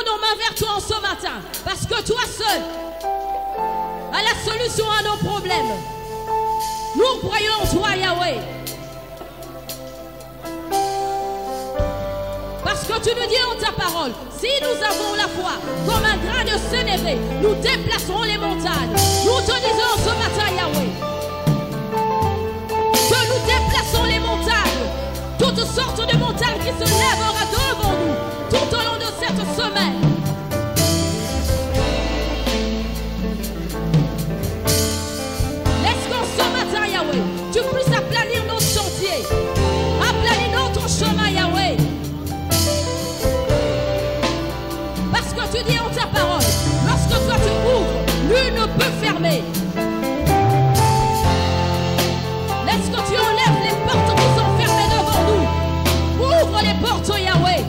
nos mains vers toi en ce matin. Parce que toi seul as la solution à nos problèmes. Nous croyons en toi, Yahweh. Parce que tu nous dis en ta parole, si nous avons la foi comme un grain de sénévé, nous déplacerons les montagnes. Nous te disons ce matin, Yahweh, que nous déplaçons les montagnes, toutes sortes de montagnes qui se lèvera devant nous tout au long de cette semaine. Laisse qu'en ce matin, Yahweh, tu puisses aplanir notre sentier, aplanir notre chemin, Yahweh. Parce que tu dis en ta parole, lorsque toi tu ouvres, nul ne peut fermer. Laisse que tu enlèves les portes qui sont fermées devant nous. Ouvre les portes, Yahweh.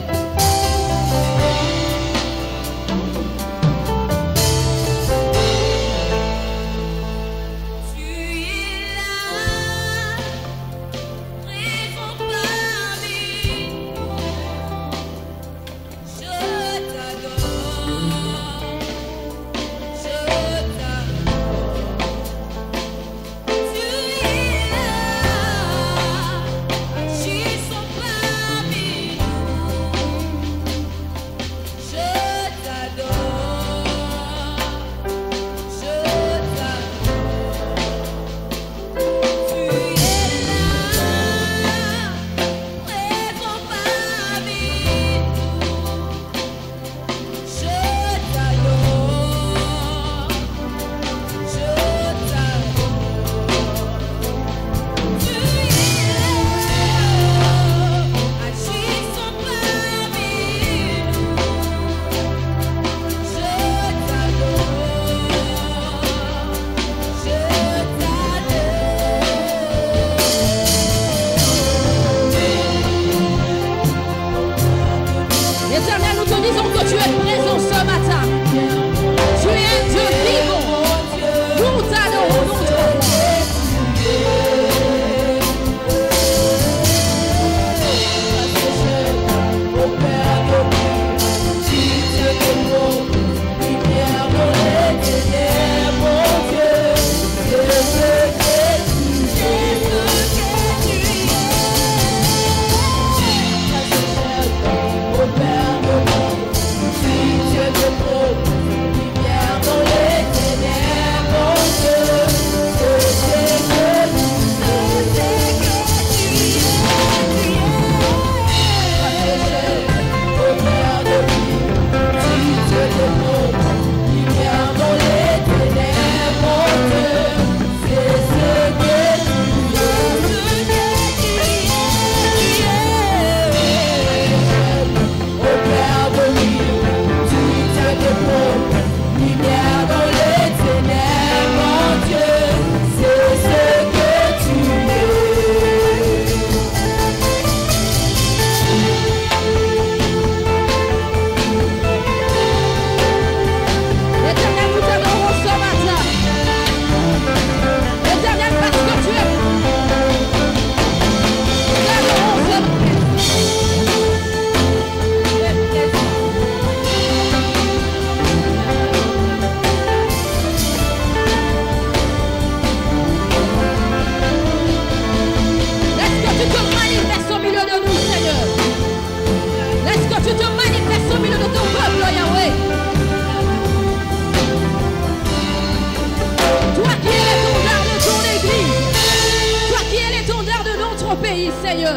Seigneur.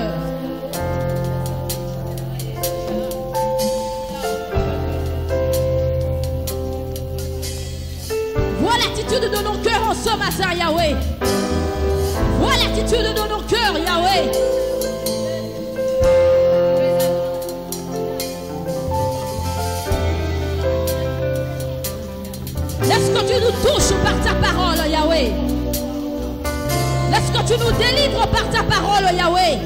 Vois l'attitude de nos cœurs en ce matin, Yahweh. Vois l'attitude de nos cœurs, Yahweh. Laisse que tu nous touches par ta parole, Yahweh. Laisse que tu nous délivres par ta parole, Yahweh.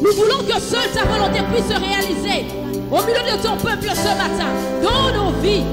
Nous voulons que seule ta volonté puisse se réaliser au milieu de ton peuple ce matin, dans nos vies.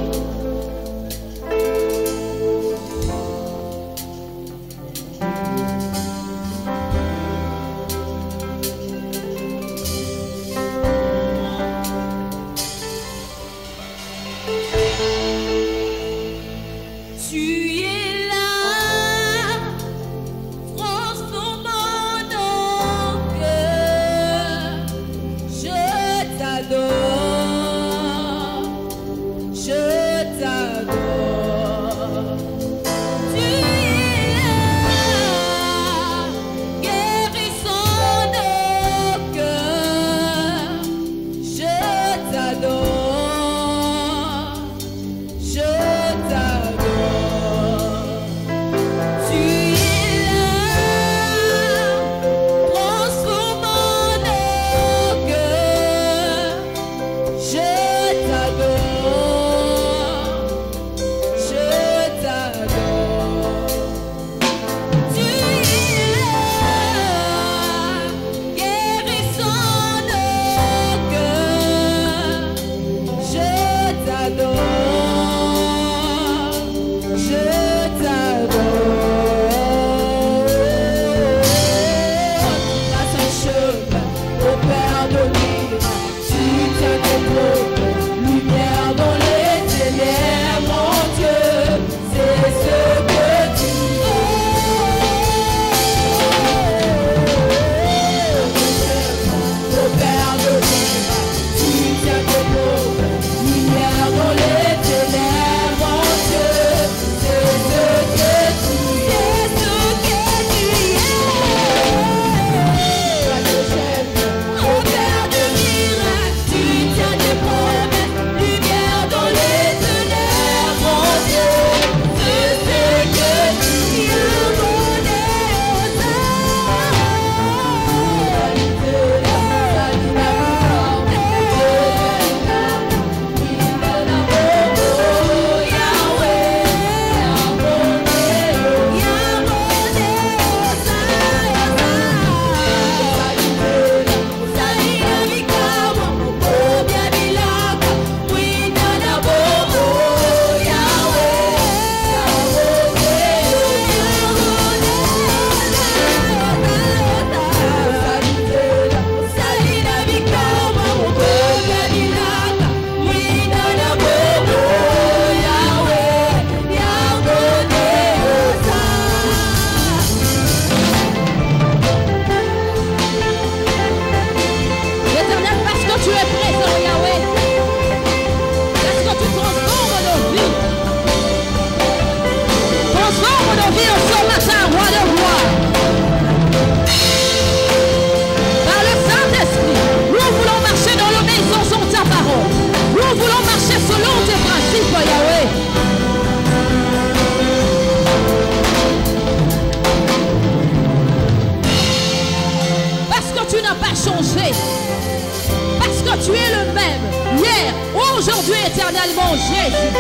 tu es le même, hier, aujourd'hui, éternellement, Jésus.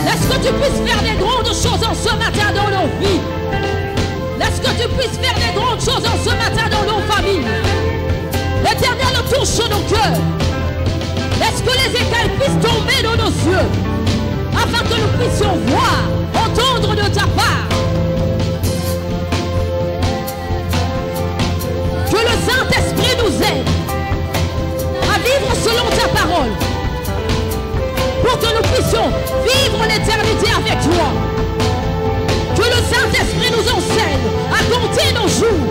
Laisse que tu puisses faire des grandes choses en ce matin dans nos vies. Laisse que tu puisses faire des grandes choses en ce matin dans nos familles. L'Éternel touche nos cœurs. Laisse que les écailles puissent tomber dans nos yeux, afin que nous puissions voir, entendre de ta part. Que le Saint-Esprit nous aide à vivre selon ta parole, pour que nous puissions vivre l'éternité avec toi. Que le Saint-Esprit nous enseigne à compter nos jours.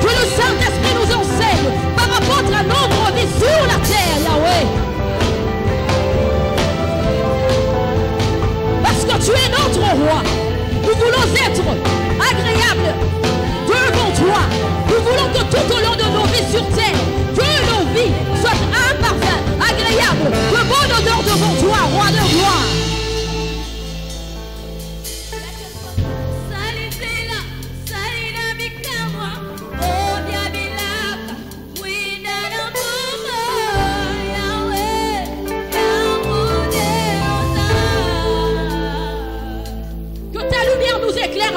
Que le Saint-Esprit nous enseigne par rapport à notre vie sur la terre, Yahweh. Parce que tu es notre roi. Nous voulons être agréables devant toi. Nous voulons que tout au long de nos vies sur terre, que nos vies soient un parfum, agréable, de bonne odeur devant toi, roi de gloire.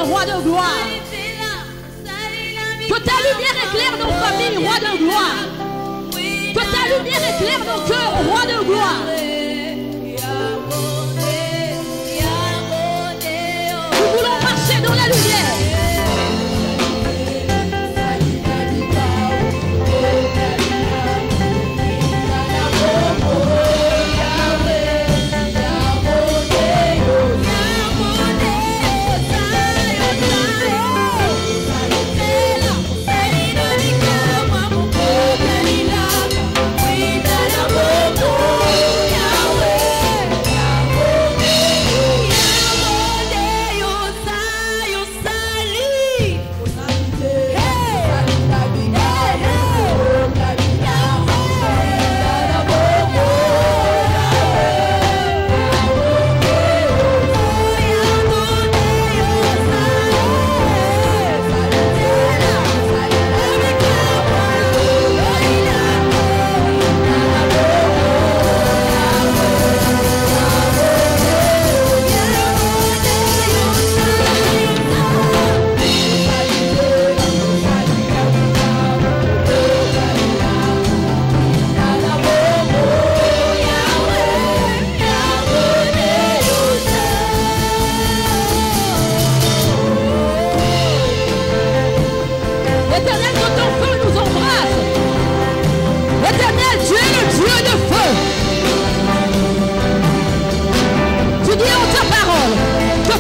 Roi de gloire. Que ta lumière éclaire nos familles, roi de gloire. Que ta lumière éclaire nos cœurs, roi de gloire. Nous voulons marcher dans la lumière.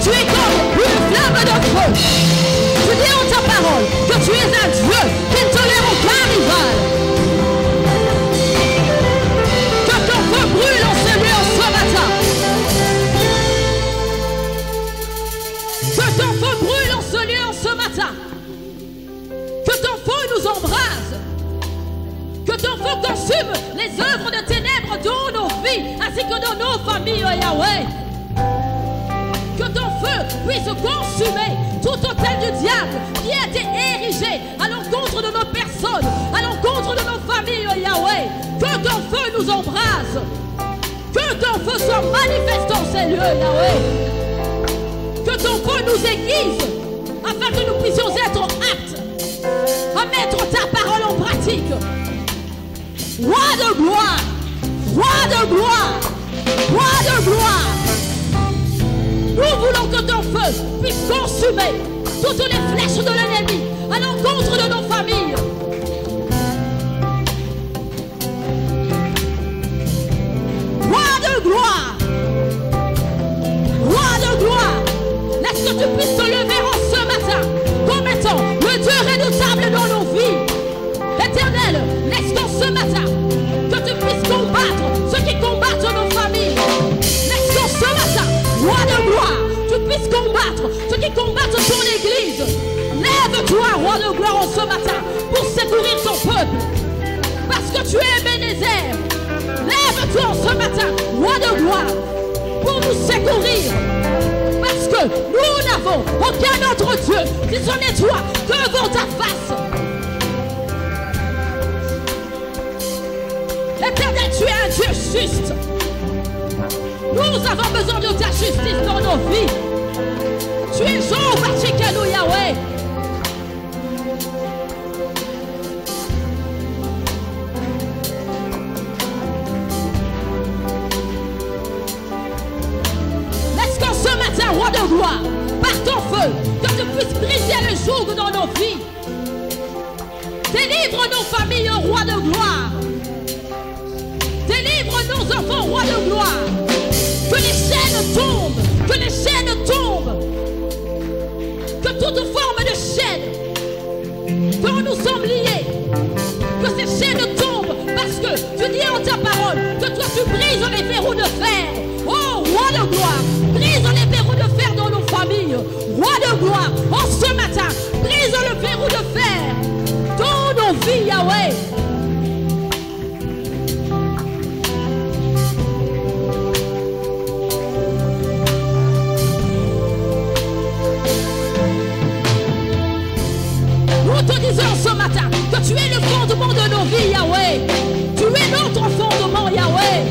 tu es comme une flamme de feu. Tu dis en ta parole que tu es un Dieu qui ne tolère aucun rival. Que ton feu brûle en ce lieu ce matin. Que ton feu brûle en ce lieu ce matin. Que ton feu nous embrase. Que ton feu consume les œuvres de ténèbres dans nos vies ainsi que dans nos familles, oh Yahweh. Que ton feu puisse consumer tout hôtel du diable qui a été érigé à l'encontre de nos personnes, à l'encontre de nos familles, oh Yahweh. Que ton feu nous embrase. Que ton feu soit manifeste dans ces lieux, Yahweh. Que ton feu nous aiguise afin que nous puissions être aptes à mettre ta parole en pratique. Roi de gloire, roi de gloire, roi de gloire. Nous voulons que ton feu puisse consumer toutes les flèches de l'ennemi à l'encontre de nos familles. Roi de gloire, roi de gloire, laisse que tu puisses te lever en ce matin comme étant le Dieu redoutable dans nos vies. Éternel, laisse qu'en ce matin que tu puisses combattre ceux qui combattent nos familles. Laisse qu'en ce matin, roi de gloire, tu puisses combattre ceux qui combattent ton église. Lève-toi, roi de gloire, en ce matin pour secourir ton peuple. Parce que tu es Ebenezer. Lève-toi en ce matin, roi de gloire, pour nous secourir. Parce que nous n'avons aucun autre Dieu si ce n'est toi devant ta face. Éternel, tu es un Dieu juste. Nous avons besoin de ta justice dans nos vies. Tu es Jehovah Tsidkenu, Yahweh. Laisse qu'en ce matin, roi de gloire, par ton feu, que tu puisses briser le joug dans nos vies. Délivre nos familles, roi de gloire. Délivre nos enfants, roi de gloire. Que les chaînes tombent, que les chaînes tombent. Que toute forme de chaîne dont nous sommes liés, que ces chaînes tombent, parce que tu dis en ta parole que toi tu brises les verrous de fer. Oh, roi de gloire, brise les verrous de fer dans nos familles. Roi de gloire, en ce matin, brise le verrou de fer dans nos vies, Yahweh. Nous te disons ce matin que tu es le fondement de nos vies, Yahweh. Tu es notre fondement, Yahweh.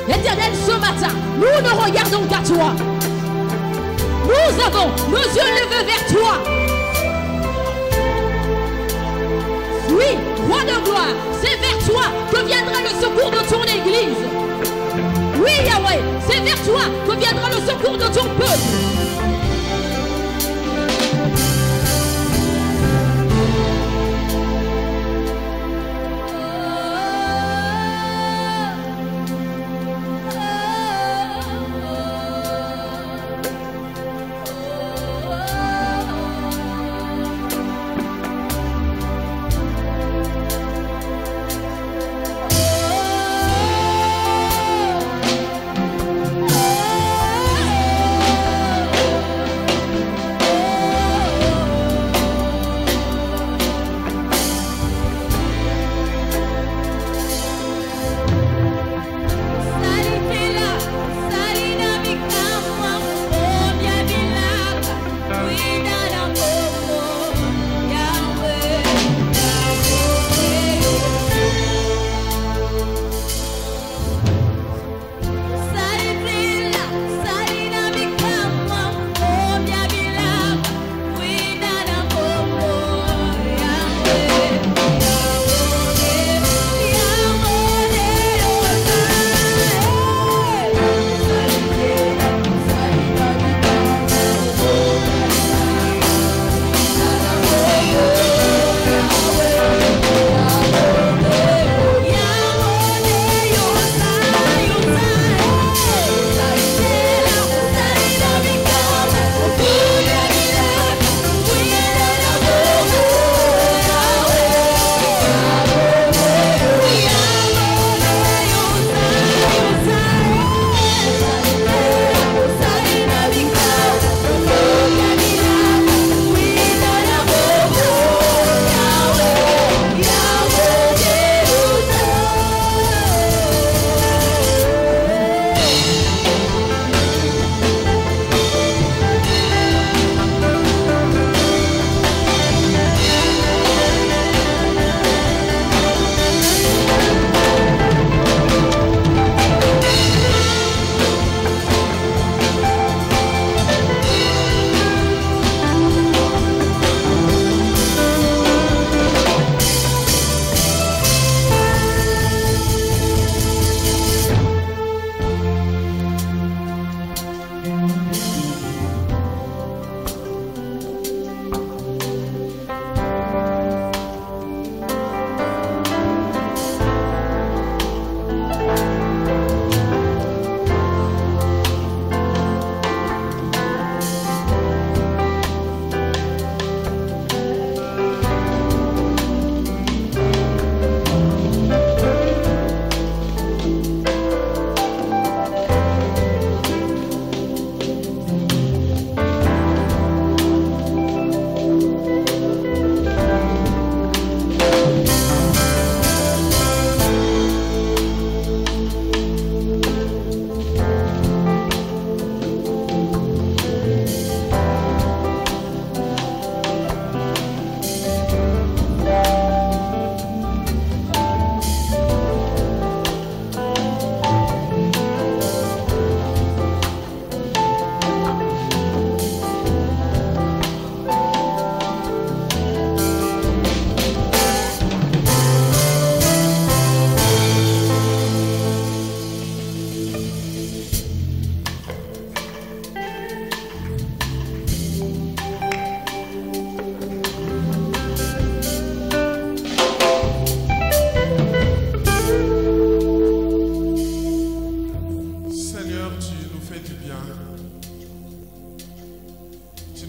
Éternel, ce matin, nous ne regardons qu'à toi. Nous avons nos yeux levés vers toi. Oui, roi de gloire, c'est vers toi que viendra le secours de ton église. Oui, Yahweh, c'est vers toi que viendra le secours de ton peuple.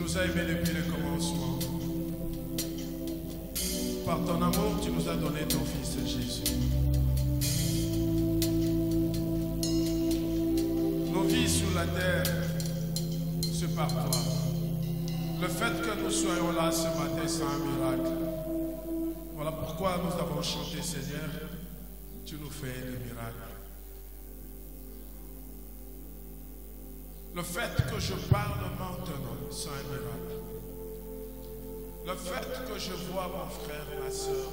nous as aimés depuis le commencement. Par ton amour, tu nous as donné ton Fils Jésus. Nos vies sur la terre, c'est par toi. Le fait que nous soyons là ce matin, c'est un miracle. Voilà pourquoi nous avons chanté, Seigneur, tu nous fais des miracles. Le fait que je parle maintenant, c'est un miracle. Le fait que je vois mon frère et ma soeur,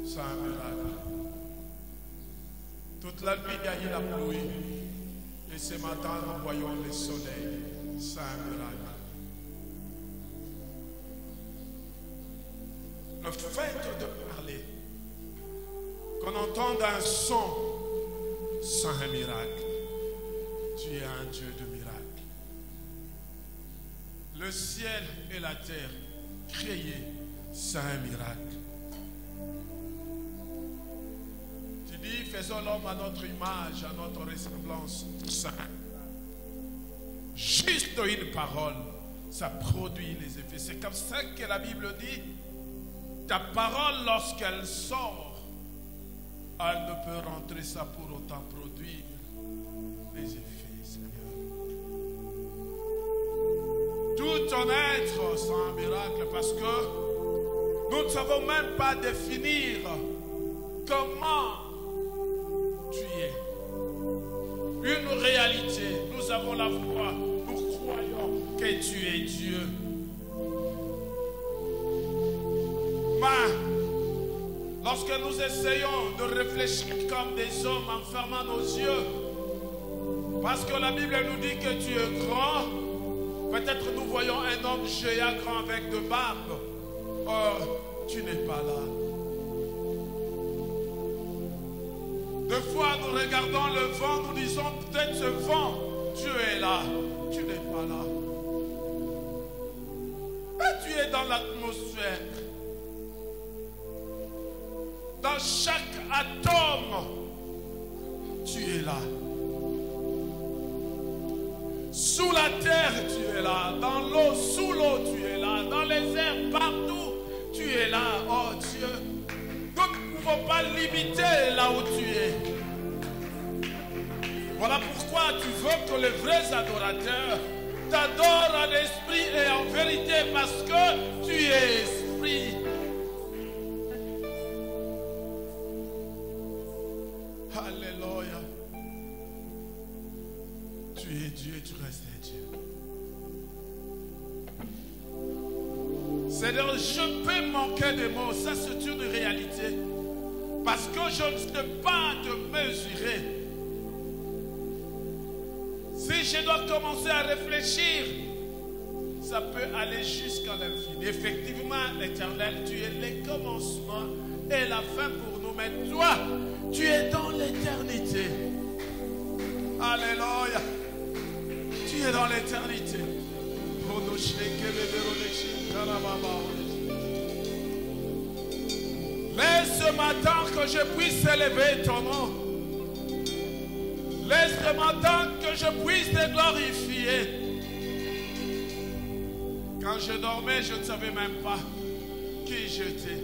c'est un miracle. Toute la nuit, il y a eu la pluie. Et ce matin, nous voyons le soleil. C'est un miracle. Le fait de parler, qu'on entende un son, c'est un miracle. Tu es un Dieu de miracles. Le ciel et la terre créés, c'est un miracle. Tu dis, faisons l'homme à notre image, à notre ressemblance. Ça. Juste une parole, ça produit les effets. C'est comme ça que la Bible dit, ta parole, lorsqu'elle sort, elle ne peut rentrer ça pour autant produire les effets, Seigneur. Tout ton être, c'est un miracle parce que nous ne savons même pas définir comment tu es. Une réalité, nous avons la foi, nous croyons que tu es Dieu. Mais lorsque nous essayons de réfléchir comme des hommes en fermant nos yeux, parce que la Bible nous dit que tu es grand, peut-être nous voyons un homme géant grand avec de barbe. Or, tu n'es pas là. Deux fois, nous regardons le vent, nous disons peut-être ce vent, Dieu est là. Tu n'es pas là. Mais tu es dans l'atmosphère. Dans chaque atome, tu es là. Sous la terre, tu es là. Dans l'eau, sous l'eau, tu es là. Dans les airs, partout, tu es là. Oh Dieu, nous ne pouvons pas limiter là où tu es. Voilà pourquoi tu veux que les vrais adorateurs t'adorent en esprit et en vérité, parce que tu es esprit. Alléluia. Tu es Dieu et tu restes Dieu. C'est-à-dire, je peux manquer de mots, ça c'est une réalité. Parce que je ne sais pas te mesurer. Si je dois commencer à réfléchir, ça peut aller jusqu'à l'infini. Effectivement, l'Éternel, tu es le commencement et la fin pour nous. Mais toi, tu es dans l'éternité. Alléluia. Tu es dans l'éternité. Laisse ce matin que je puisse élever ton nom. Laisse ce matin que je puisse te glorifier. Quand je dormais, je ne savais même pas qui j'étais.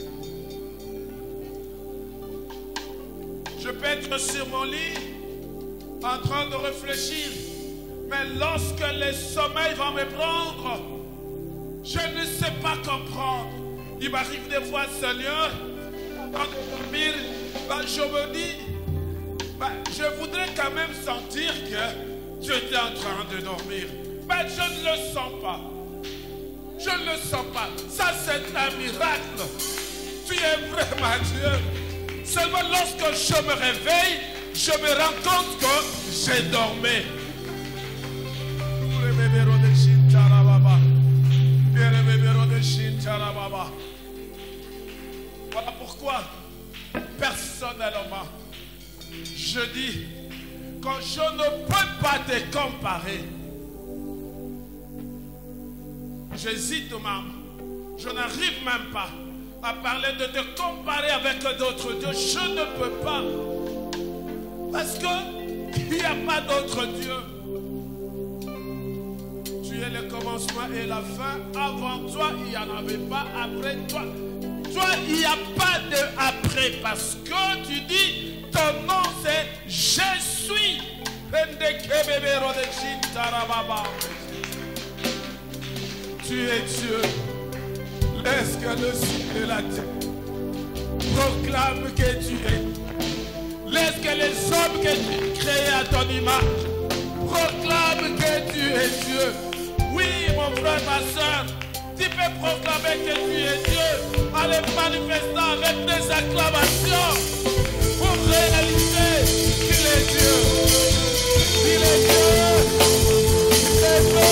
Je peux être sur mon lit en train de réfléchir, mais lorsque le sommeil va me prendre, je ne sais pas comprendre. Il m'arrive des fois, Seigneur, avant de dormir, je me dis, je voudrais quand même sentir que tu étais en train de dormir. Mais je ne le sens pas. Je ne le sens pas. Ça, c'est un miracle. Tu es vraiment Dieu. Seulement lorsque je me réveille, je me rends compte que j'ai dormi. Voilà pourquoi, personnellement, je dis que je ne peux pas te comparer. J'hésite même. Je n'arrive même pas à parler de te comparer avec d'autres dieux. Je ne peux pas. Parce qu'il n'y a pas d'autre Dieu. Tu es le commencement commencement et la fin. Avant toi, il n'y en avait pas. Après toi, il n'y a pas de après. Parce que tu dis, ton nom c'est Je suis. Tu es Dieu. Laisse que le ciel et la terre proclament que tu es. Laisse que les hommes que tu créés à ton image proclament que tu es Dieu. Oui, mon frère, ma soeur, tu peux proclamer que tu es Dieu en les manifestant avec des acclamations pour réaliser qu'il est Dieu. Il est Dieu. Il est Dieu.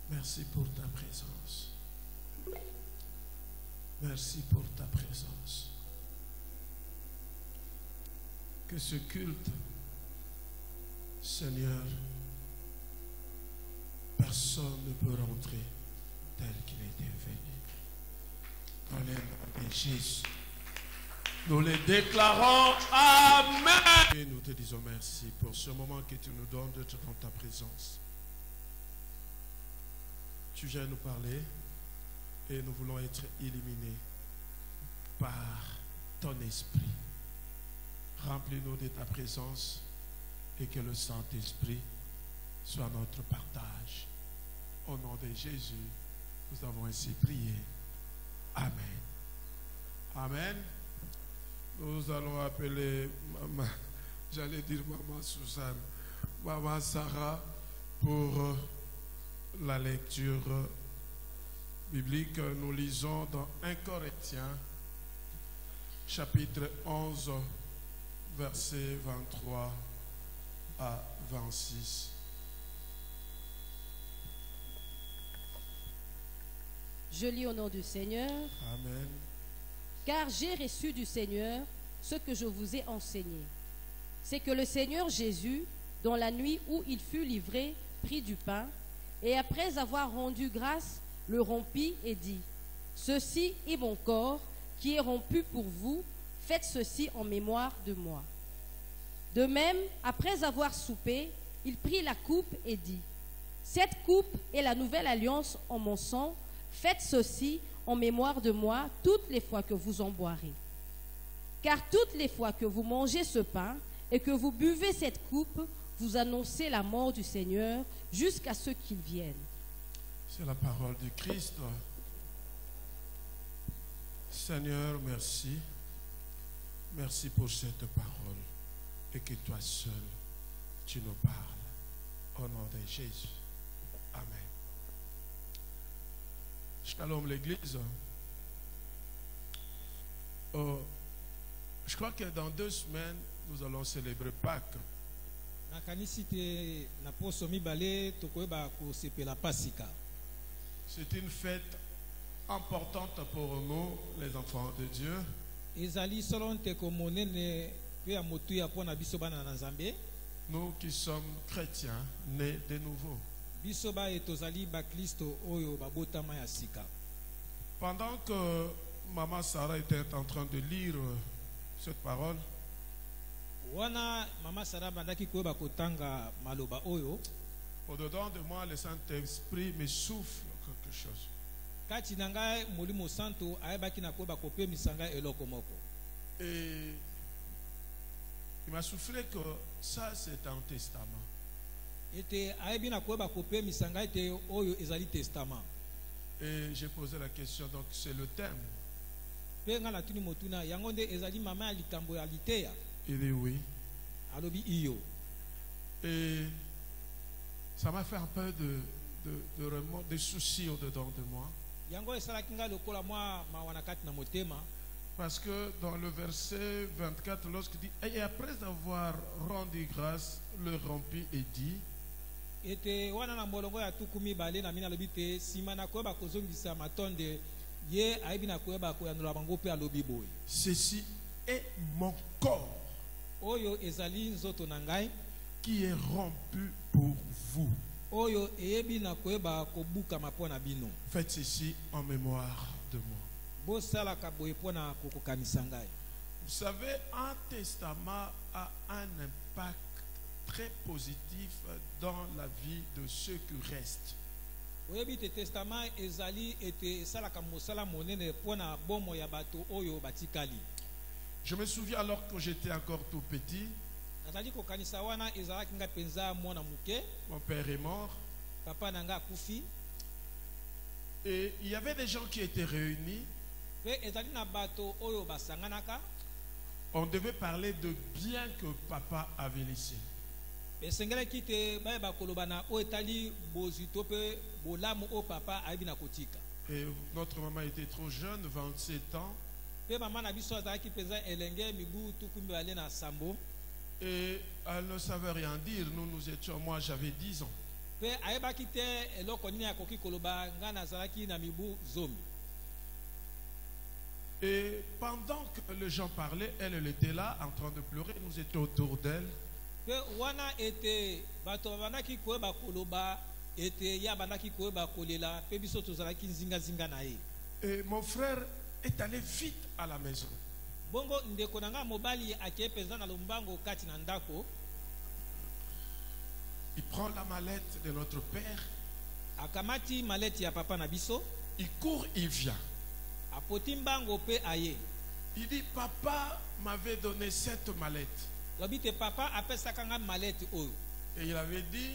Merci pour ta présence. Merci pour ta présence. Que ce culte, Seigneur, personne ne peut rentrer tel qu'il était venu. Dans le nom de Jésus, nous les déclarons Amen. Et nous te disons merci pour ce moment que tu nous donnes d'être dans ta présence. Tu viens nous parler et nous voulons être illuminés par ton esprit. Remplis-nous de ta présence et que le Saint-Esprit soit notre partage. Au nom de Jésus, nous avons ainsi prié. Amen. Amen. Nous allons appeler maman, j'allais dire maman Suzanne, maman Sarah pour la lecture biblique. Nous lisons dans 1 Corinthiens chapitre 11 versets 23 à 26. Je lis au nom du Seigneur. Amen. Car j'ai reçu du Seigneur ce que je vous ai enseigné. C'est que le Seigneur Jésus, dans la nuit où il fut livré, prit du pain, et après avoir rendu grâce, le rompit et dit, « Ceci est mon corps qui est rompu pour vous, faites ceci en mémoire de moi. » De même, après avoir soupé, il prit la coupe et dit, « Cette coupe est la nouvelle alliance en mon sang, faites ceci en mémoire de moi toutes les fois que vous en boirez. Car toutes les fois que vous mangez ce pain et que vous buvez cette coupe, vous annoncez la mort du Seigneur jusqu'à ce qu'il vienne. » C'est la parole du Christ. Seigneur, merci. Merci pour cette parole et que toi seul, tu nous parles. Au nom de Jésus. Amen. Shalom l'église. Je crois que dans 2 semaines, nous allons célébrer Pâques. C'est une fête importante pour nous, les enfants de Dieu. Nous qui sommes chrétiens, nés de nouveau. Pendant que Maman Sarah était en train de lire cette parole, au-dedans de moi, le Saint-Esprit me souffle quelque chose. Et il m'a soufflé que ça, c'est un testament. Et j'ai posé la question, donc c'est le thème. Il dit oui. Et ça m'a fait un peu de soucis au-dedans de moi. Parce que dans le verset 24, lorsqu'il dit, et après avoir rendu grâce, le rompit et dit, ete wana na mbolongo ya tukumi bale na mina lobi te sima na koyeba kozongisa matonde ye ayebi na koyeba koyandola bango pe alobi boye ceci est mon corps oyo ezali nzoto na ngai qui est rompu pour vous. oyo eyebi na koyeba kobukama mpo na bino. Faites ceci en mémoire de moi. bosalaka boye mpo na kokokanisa ngai. Vous savez, un testament a un impact très positif dans la vie de ceux qui restent. oyebi te testament ezali ete esalaka mosala monene mpo na bomo ya bato oyo batikali. Je me souviens alors que j'étais encore tout petit, nazali kokanisa wana ezalaki ngai mpenza mwana moke. mon père est mort papa na ngai akufi. et il y avait des gens qui étaient réunis. pe ezali na bato oyo basanganaka. On devait parler de bien que papa avait laissé. esengelaki te bayeba koloba na oyo etali bozwi to mpe bolamu oyo papa ayebi na kotika. Et notre maman était trop jeune, 27 ans. pe mama na biso azalaki mpenza elenge mibu tuku mibale na sambo. Et elle ne savait rien dire. Nous étions, moi j'avais 10 ans. pe ayebaki te eloko nini akoki koloba ngai nazalaki na mibu zomi. Et pendant que les gens parlaient, elle était là en train de pleurer. Nous étions autour d'elle. pe wana ete bato babandaki koyeba koloba ete ya bandaki koyeba kolela pe biso tozalaki nzingazinga na ye. Et mon frère est allé vite à la maison. bongo ndeko na ngai mobali akeye mpenza na lombango kati na ndako. Il prend la mallette de notre père. akamati maleti ya papa na biso. Il court, il vient. apoti mbango pe aye. Il dit, papa m'avait donné cette mallette. lobi te papa apesaka ngai maleti oyo. Et il avait dit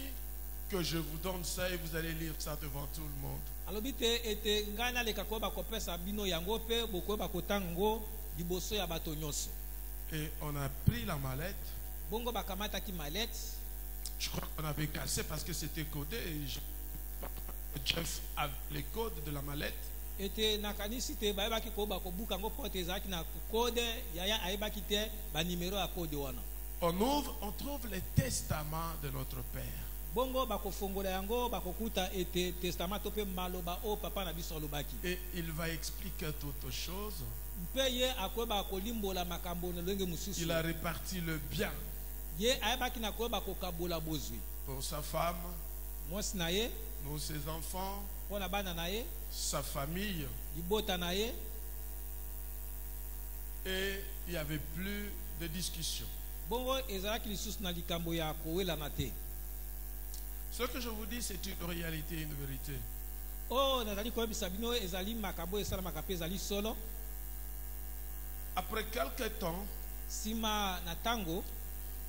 que je vous donne ça et vous allez lire ça devant tout le monde. alobi te ete ngai naleka koyeba kopesa bino yango pe bokoyeba kotanga ngo liboso ya bato nyonso. Et on a pris la mallette. bongo bakamataki maleti. Je crois qu'on avait cassé parce que c'était codé. Et Jeff avait les codes de la mallette. ete nakanisi te bayebaki koyeba kobuka ngo mpo ete ezalaki na kode yaya ayebaki te banimero ya kode wana. On ouvre, on trouve les testaments de notre père. bongo bakofongola yango bakokuta ete testament to mpe maloba oyo papa na biso alobaki. Et il va expliquer toutes choses. mpe ye akoyeba kolimbola makambo na lolenge mosusu. Il a réparti le bien ye ayebaki na koyeba kokabola bozwi. pour sa femme, mwasi na ye, pour ses enfants, mpo na bana na ye, sa famille. libota na ye. Et il n'y avait plus de discussion. bongo ezalaki lisusu na likambo ya kowelana te. Ce que je vous dis, c'est une réalité, une vérité. oyo nazali koyebisa bino ezali makambo esalamaka mpe ezali solo. Après quelque temps, nsima na ntango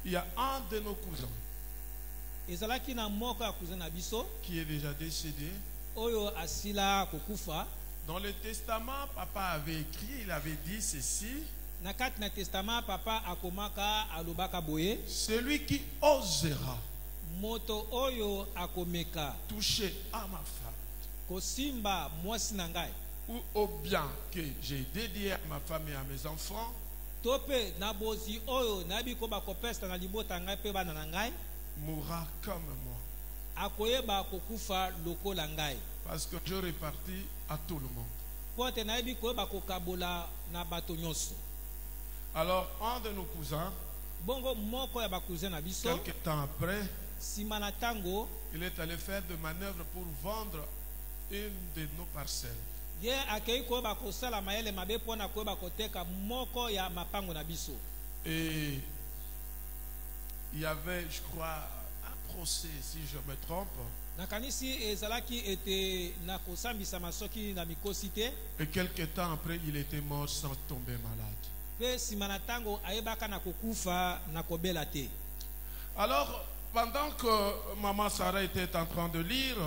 il y a un de nos cousins ezalaki na moko ya kuze na biso qui est déjà décédé. oyo asila kokufa. Dans le testament, papa avait écrit, il avait dit ceci: na kati na testament papa akomaka alobaka boye celui qui osera moto oyo akomeka toucher à ma femme kosimba mwasi na ngai ou au bien que j'ai dédié à ma femme et à mes enfants to mpe na bozwi oyo nayebi koyeba kopesa na libota ngai mpe bana na ngai mourra comme moi. akoyeba kokufa lokola ngai. Parce que je répartis à tout le monde. mpo ete nayebi koyeba kokabola na bato nyonso. Alors, un de nos cousins, bongo moko ya bakousin na biso quelque temps après, nsima na ntango il est allé faire des manœuvres pour vendre une de nos parcelles. ye akei koyeba kosala mayele mabe mpo na koyeba koteka moko ya mapango na biso. Et il y avait, je crois, un procès, si je me trompe. nakanisi ezalaki ete na kosambisama soki na mikosi te. Et quelque temps après, il était mort sans tomber malade. mpe nsima na ntango ayebaka na kokufa na kobela te. Alors, pendant que maman Sarah était en train de lire,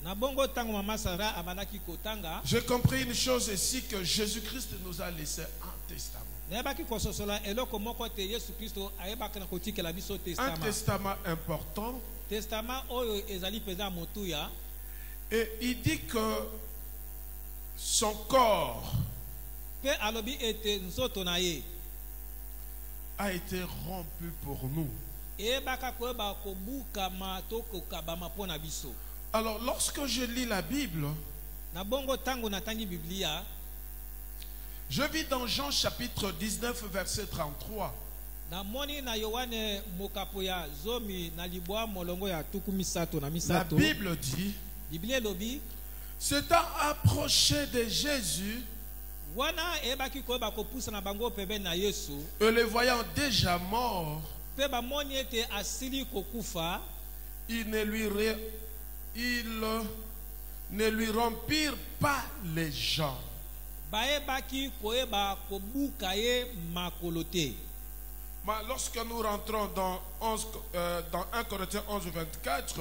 na bongo ntango mama sara abandaki kotanga j'ai compris une chose ici, que Jésus-Christ nous a laissé un testament. nayebaki kososola eloko moko te yesu kristo ayebaka na kotikela biso Un testament. testament important. testament oyo ezali mpenza motuya. Et il dit que son corps pe alobi ete nzoto na ye a été rompu pour nous. eyebaka koyeba kobukama to kokabama mpo na biso. Alors, lorsque je lis la Bible, Na bongo tango natangi Biblia, je vis dans Jean chapitre 19, verset 33. na moni na Yohane mokapo ya zomi na libwa molongo ya tuku misato na La misato. Bible dit, Biblia lobi s'étant approché de Jésus wana eyebaki koyeba kopusa na bango pembeni na Yesu, et le voyant déjà mort, pe bamoni ete asili kokufa, ils ne lui rompirent pas les jambes. bayebaki koyeba kobuka ye makolo te. Mais lorsque nous rentrons dans 1 Corinthiens 11, 24,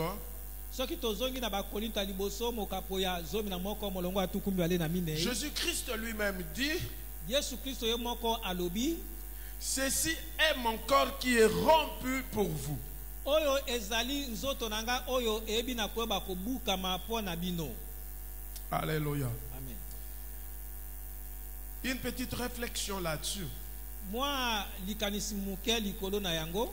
Soki tozongi na bakorinto ya liboso mokapo ya zomi na moko molongo ya tuku mibale na minei, Jésus-Christ lui-même dit, Yesu Kristo ye moko alobi ceci est mon corps qui est rompu pour vous. oyo ezali nzoto na ngai oyo eyebi na koyeba kobukama mpo na bino. Alléluia. Amen. Une petite réflexion là-dessus. Mwa likanisi muke likolo na yango,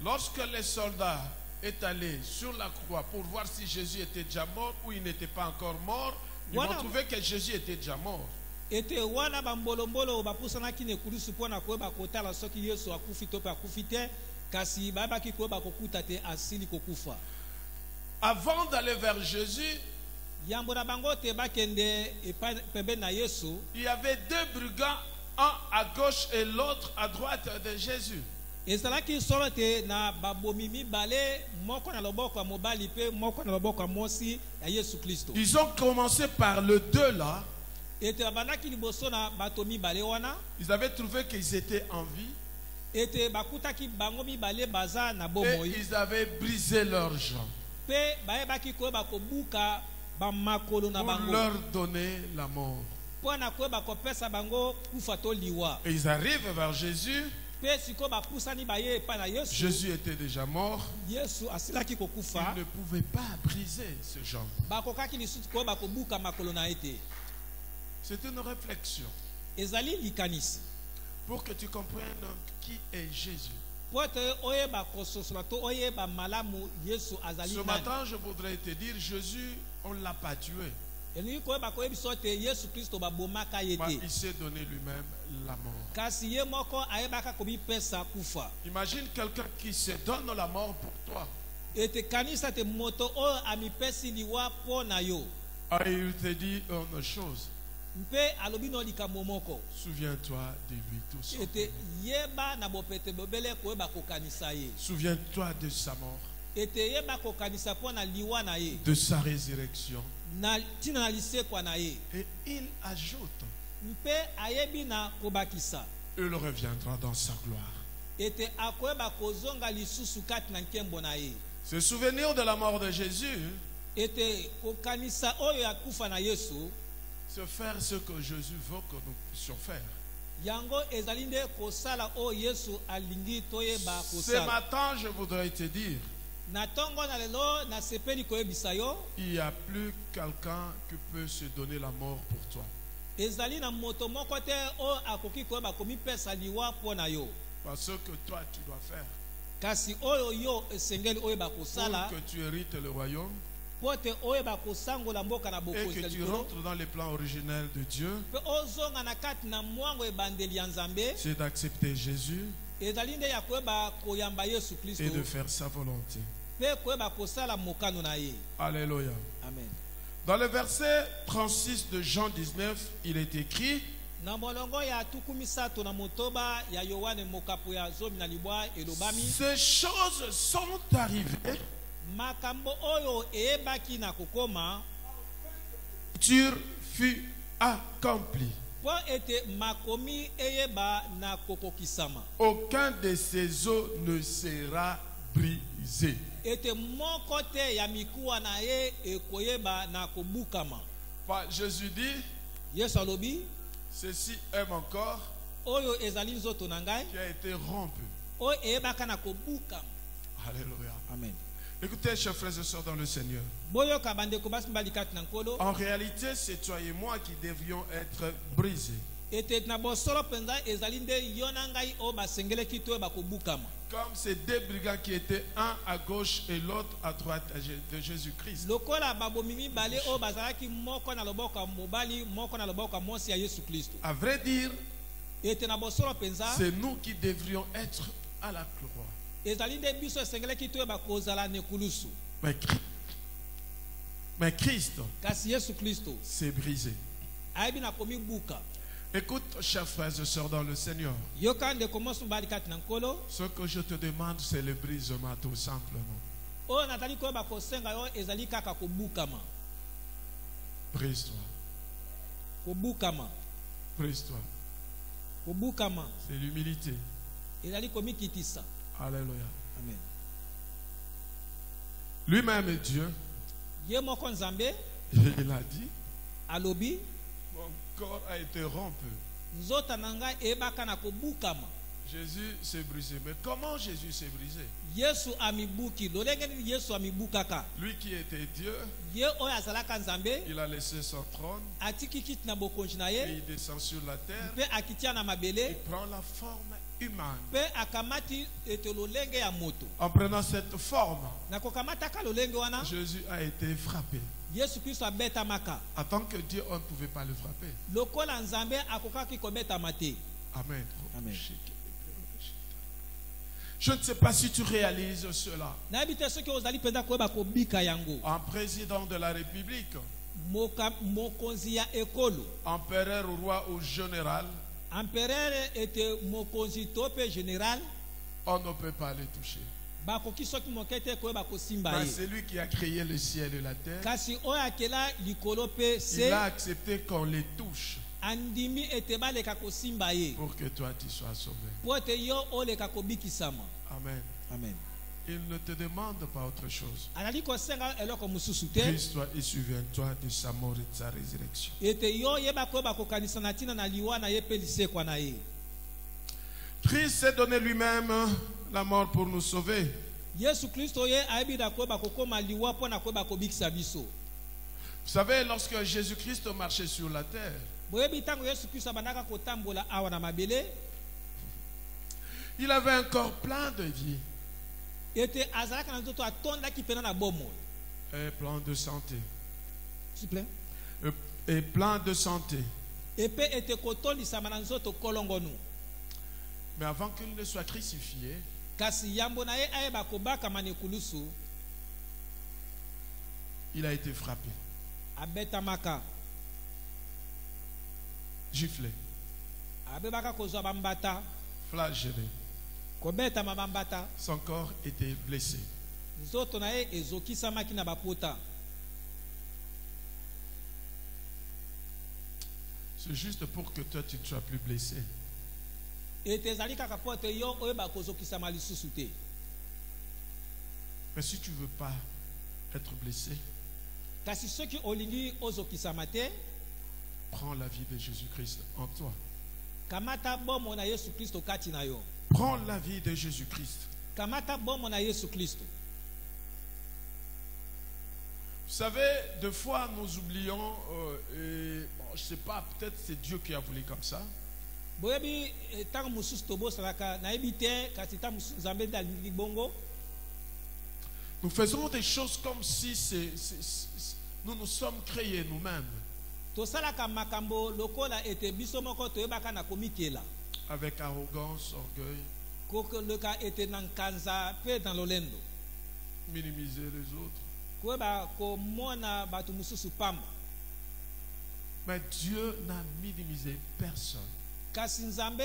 Lorsque les soldats est allé sur la croix pour voir si Jésus était déjà mort ou il n'était pas encore mort, ils Voilà. vont trouver que Jésus était déjà mort. ete wana bambolombolo bapusanaki na ekulusu mpo na koyeba kotala soki Yesu akufi to mpe akufi te, kasi bayebaki koyeba kokuta te asili kokufa. Avant d'aller vers Jésus, Yambo na bango te bakende pembeni na Yesu, il y avait deux brigands, un à gauche et l'autre à droite de Jésus. ezalaki solo te na babomi mibale, moko na loboko ya mobali mpe moko na loboko ya mwasi ya Yesu Kristo. Ils ont commencé par le deux là. Ete babandaki liboso na bato mibale wana, Ils avaient trouvé qu'ils étaient en vie ete bakutaki bango mibale baza na et bomoi, ils avaient brisé leurs jambes mpe bayebaki koyeba kobuka bamakolo na pour bango leur donner la mort. mpo na koyeba kopesa bango kufa to liwa. Et ils arrivent vers Jésus. Mpe sikoyo bapusani baye epai na Yesu, Jésus était déjà mort. Yesu asilaki kokufa, Il ne pouvait pas briser ce jambes. bakokaki lisusu koyeba kobuka makolo na ye te. C'est une réflexion Ezali likanisi pour que tu comprennes qui est Jésus. po ete oyeba kososola to oyeba malamu Yesu azali Ce nani. matin, je voudrais te dire, Jésus, on ne l'a pas tué. Elingi koyeba koyebiso te Yesu Kristo babomaka ye Mais te, il s'est donné lui-même la mort. kasi ye moko ayebaka komipesa kufa. Imagine quelqu'un qui se donne la mort pour toi. Ete kanisa te moto oyo amipesi liwa mpo na yo, Et il te dit une chose. mpe alobi no likambo moko, Souviens-toi de lui tout ça. ete yeba na bopete bobele koyeba kokanisa ye, Souviens-toi de sa mort, ete yeba kokanisa mpo na liwa na ye, de sa résurrection. na ntina na lisekwa na ye, Et il ajoute, mpe ayebi na kobakisa il reviendra dans sa gloire. ete akoyeba kozonga lisusu kati na nkembo na ye. Ce souvenir de la mort de Jésus, Ete kokanisa oyo ya kufa na Yesu, c'est faire ce que Jésus veut que nous puissions faire. yango ezali nde kosala oyo Yesu alingi toyeba Ce kosala. matin, je voudrais te dire, Na tongo na lelo na sepeli koyebisa yo, il n'y a plus quelqu'un qui peut se donner la mort pour toi. ezali na moto moko te oyo akoki koyeba komipesa liwa mpo na yo, Parce que toi, tu dois faire. kasi oyo yo esengeli oyeba Pour kosala que tu hérites le royaume mpo te oyeba kosangola mboka na et bokonzi que ya tu likolo, rentres dans les plans originels de Dieu, mpe ozonga na kati na mwango ebandeli ya Nzambe. c'est d'accepter Jésus Ezali nde ya koyeba koyamba Yesu Kristo et de faire sa volonté. mpe koyeba kosala mokano na ye. Alléluia. Amen. Dans le verset 36 de Jean 19, il est écrit, Na molongo ya tuku misato na motoba ya Yohane mokapo ya zomi na libwa elobami, ces choses sont arrivées, makambo oyo eyebaki na kokoma l'écriture fut accomplie. mpo ete makomi eyeba na kokokisama, Aucun de ces os ne sera brisé. ete moko te ya mikuwa na ye ekoyeba na kobukama. Jésus dit, Yesu alobi ceci est mon corps oyo ezali nzoto na ngai qui a été rompu. oyo eyebaka na kobukama. Alléluia. Amen. Écoutez, chers frères et sœurs dans le Seigneur. Boyoka bandeko basi mbali kati na nkolo, En réalité, c'est toi et moi qui devions être brisés. ete na bosolo penza ezali nde yo na ngai o basengeleki toyeba kobukama. Comme ces deux brigands qui étaient un à gauche et l'autre à droite de Jésus-Christ. Lokola babomi mibale o bazalaki moko na loboko ya mobali moko na loboko ya mwasi ya Yesu Kristo. À vrai dire, ete na bosolo penza c'est nous qui devrions être à la croix. ezali nde biso esengeleki toyeba kozala na ekulusu. Mais Christ Kasi Yesu Kristo s'est brisé. ayebi na komi buka. Écoute, chers frères et sœurs dans le Seigneur, Yoka ndeko mosu mbali kati na nkolo ce que je te demande, c'est le brisement tout simplement. oyo natali koyeba kosenga yo ezali kaka kobukama. Brise-toi. Kobukama. Brise-toi. Kobukama C'est l'humilité. ezali komikitisa. Alléluia. Amen. Lui-même est Dieu. Ye moko nzambe Il a dit, alobi mon corps a été rompu. nzota na ngai eyebaka na kobukama. Jésus s'est brisé. Mais comment Jésus s'est brisé? Yesu amibuki lolenge nini Yesu amibukaka. Lui qui était Dieu, Ye oyo azalaka nzambe il a laissé son trône atiki kiti na bokonzi na et ye il descend sur la terre. mpe akitia na Il mabele prend la forme humaine. mpe akamati ete lolenge ya moto. En prenant cette forme, Na kokamataka lolenge wana Jésus a été frappé. Yesu Kristo abetamaka. En tant que Dieu, on ne pouvait pas le frapper. Lokola nzambe akokaki kobetama te. Amen. Amen. Je ne sais pas si tu réalises cela. Nayebi te soki ozali mpenza koyeba kobika yango. Un président de la République, Mokonzi ya ekolo empereur, roi ou général, empereur ete mokonzi to mpe général on ne peut pas le toucher. bakoki soki moke te koyeba kosimba Mais ye. c'est lui qui a créé le ciel et la terre. Kasi oyo akela likolo mpe Il se a accepté qu'on les touche andimi ete baleka kosimba ye pour que toi tu sois sauvé. po ete yo oleka kobikisama. Amen. Amen. Il ne te demande pas autre chose. Azali kosenga eloko mosusu te Brise-toi et souviens-toi de sa mort et de sa résurrection. ete yo yeba koyeba kokanisa na ntina na liwa na ye mpe lisekwa na ye. Christ s'est donné lui-même la mort pour nous sauver. Yesu Kristo ye ayebi na koyeba kokoma liwa mpo na koyeba kobikisa biso. Vous savez, lorsque Jésus-Christ marchait sur la terre, Boyebi ntango Yesu Kristo abandaka kotambola awa na mabele il avait un corps plein de vie ete azalaka na nzoto atondaki mpena na bomoi. et plein de santé. S'il vous plaît. Et plein de santé. Epe ete kotondisama na nzoto kolongonu. Mais avant qu'il ne soit crucifié, Kasi yambo na ye ayeba kobakama na ekulusu il a été frappé, abetamaka. giflé, Abebaka kozwa bambata flagellé. kobetama bambata. Son corps était blessé. Nzoto na ye ezokisamaki na bapota. C'est juste pour que toi tu ne sois plus blessé. Ete ezali kaka po ete yo oyeba kozokisama lisusu te. Mais si tu ne veux pas être blessé, Kasi soki olingi ozokisama te, prends la vie de Jésus-Christ en toi. kamata bomo na Yesu Kristo kati na yo. Prends la vie de Jésus-Christ. Kamata bomo na Yesu Kristo. Vous savez, des fois nous oublions, et, bon, je ne sais pas, peut-être c'est Dieu qui a voulu comme ça. Boyebi ntango mosusu tobosalaka nayebi te kasi ntango mosusu nzambe nde alingi bongo. Nous faisons des choses comme si nous nous sommes créés nous-mêmes. Tosalaka makambo lokola ete biso moko toyebaka na komikela. Avec arrogance, orgueil, Kokoleka ete na nkanza mpe na lolendo. minimiser les autres. Koyeba komona bato mosusu pamba. Mais Dieu n'a minimisé personne. Kasi nzambe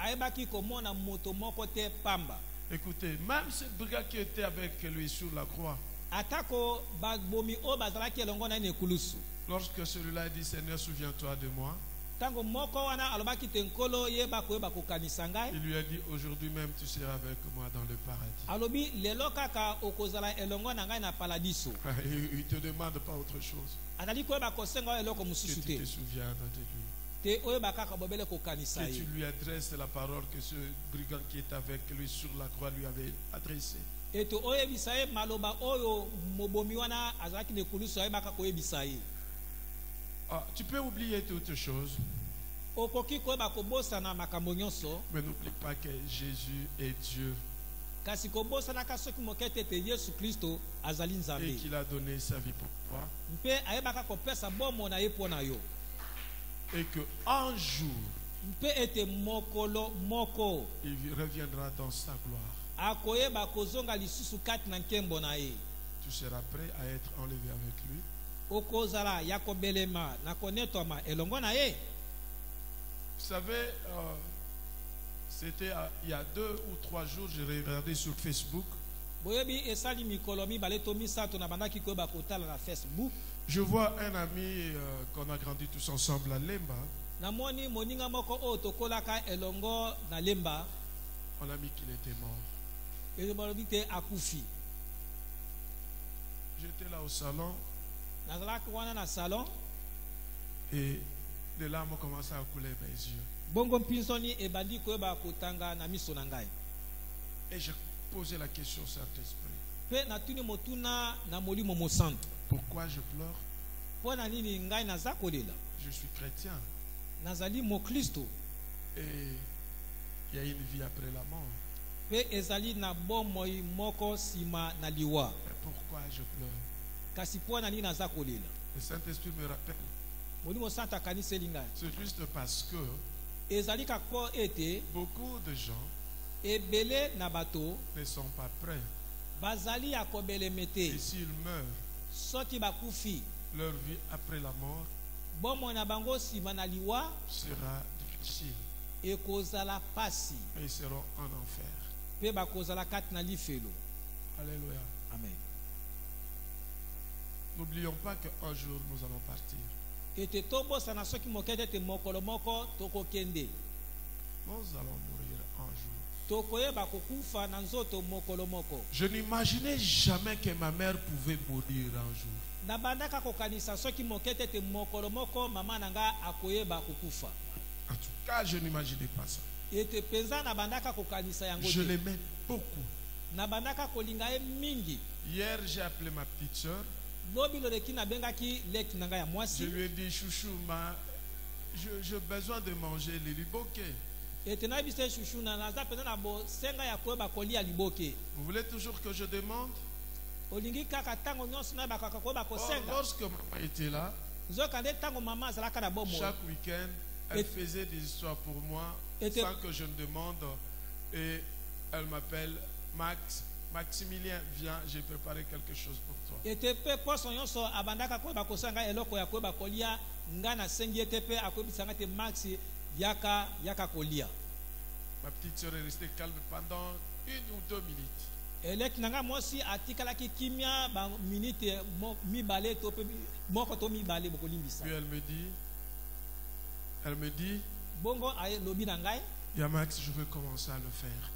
ayebaki komona moto moko te pamba. Écoutez, même ce brigand qui était avec lui sur la croix, Atako babomi o bazalaki elongo na ekulusu. lorsque celui-là dit Seigneur, souviens-toi de moi, Tango moko wana alobaki te nkolo yeba koyeba kokanisa ngai. il lui a dit aujourd'hui même tu seras avec moi dans le paradis. Alobi lelo kaka okozala elongo na ngai na paradiso. Il ne te demande pas autre chose. Azali koyeba kosenga eloko Que mosusu tu te. te souviens de lui. Te oyeba kaka bobele kokanisa Que tu ye. lui adresses la parole que ce brigand qui est avec lui sur la croix lui avait adressée. Eto oyebisa ye maloba oyo mobomi wana azalaki na ekulusu ayebaka koyebisa ye. Ah, tu peux oublier toute chose. okoki koyeba kobosana makambo nyonso Mais n'oublie pas que Jésus est Dieu kasi kobosanaka soki moke te ete Yesu Kristo azali et Nzambe qu'il a donné sa vie pour toi. mpe ayebaka kopesa bomoi na ye mpo na yo Et qu'un jour, mpe ete mokolo moko il reviendra dans sa gloire. akoyeba kozonga lisusu kati na nkembo na ye Tu seras prêt à être enlevé avec lui. okozala ya kobelema na konetwama elongo na ye. Vous savez, c'était il y a 2 ou 3 jours, j'ai regardé sur Facebook. boyebi esali mikolo mibale to misato na bandaki koyeba kotala na Facebook Je vois un ami qu'on a grandi tous ensemble à Lemba. namoni moninga moko oyo tokolaka elongo na Lemba On a mis qu'il était mort. ezobalobi te akufi. J'étais là au salon nazalaki wana na salon et les larmes ont commencé à couler mes yeux. bongo mpinsoni ebandi koyeba kotanga na miso na ngai Et j'ai posé la question au Saint-Esprit. mpe natuni motuna na molimo mosantu Pourquoi je pleure? mpo na nini ngai naza kolela. Je suis chrétien. nazali moklisto Et il y a une vie après la mort. mpe ezali na bomoi moko nsima na liwa Mais pourquoi je pleure? kasi mpo na nini naza kolela. Le Saint-Esprit me rappelle. molimo santu akaniseli ngai C'est juste parce que ezali kaka mpo ete beaucoup de gens ebele na bato ne sont pas prêts. bazali ya kobeleme Et te s'ils meurent, soki bakufi leur vie après la mort bomoi na bango nsima na liwa sera difficile. ekozala pasi Et ils seront en enfer. mpe bakozala kati na lifelo. Alléluia. Amen. N'oublions pas qu'un jour nous allons partir. ete tobosana soki moke te ete mokolo moko tokokende Nous allons mourir un jour. tokoyeba kokufa na nzoto mokolo moko. Je n'imaginais jamais que ma mère pouvait mourir un jour. nabandaka kokanisa soki moke te ete mokolo moko mama na nga akoyeba kokufa. En tout cas, je n'imaginais pas ça. ete mpenza nabandaka kokanisa yango Je te. l'aimais beaucoup. nabandaka kolinga ye mingi. Hier, j'ai appelé ma petite soeur. lobi loleki nabengaki leki na ngai ya Je mwasi lui ai dit, chouchou, j'ai besoin de manger les liboke. ete nayebisa ye shushu na naza mpenza na bosenga ya koyeba kolia liboke. Vous voulez toujours que je demande? olingi kaka ntango nyonso nayebaka koyeba Or, kosenga. lorsque maman était là, nzoka nde ntango mama azalaka na bomoi chaque week-end, elle faisait des histoires pour moi sans que je ne demande. Et elle m'appelle Max. Maximilien, viens, j'ai préparé quelque chose pour toi. ete mpe poso nyonso abandaka koyeba kosanga eloko ya koyeba kolia nga nasengi ete mpe akoyebisanga te max yaka kolia. Ma petite soeur est restée calme pendant 1 ou 2 minutes. eleki na nga mwasi atikalaki kimia baminite mibale to mpe moko to mibale bokolimbisa. Puis elle me dit, bongo alobi na ngai ya Max, je veux commencer à le faire.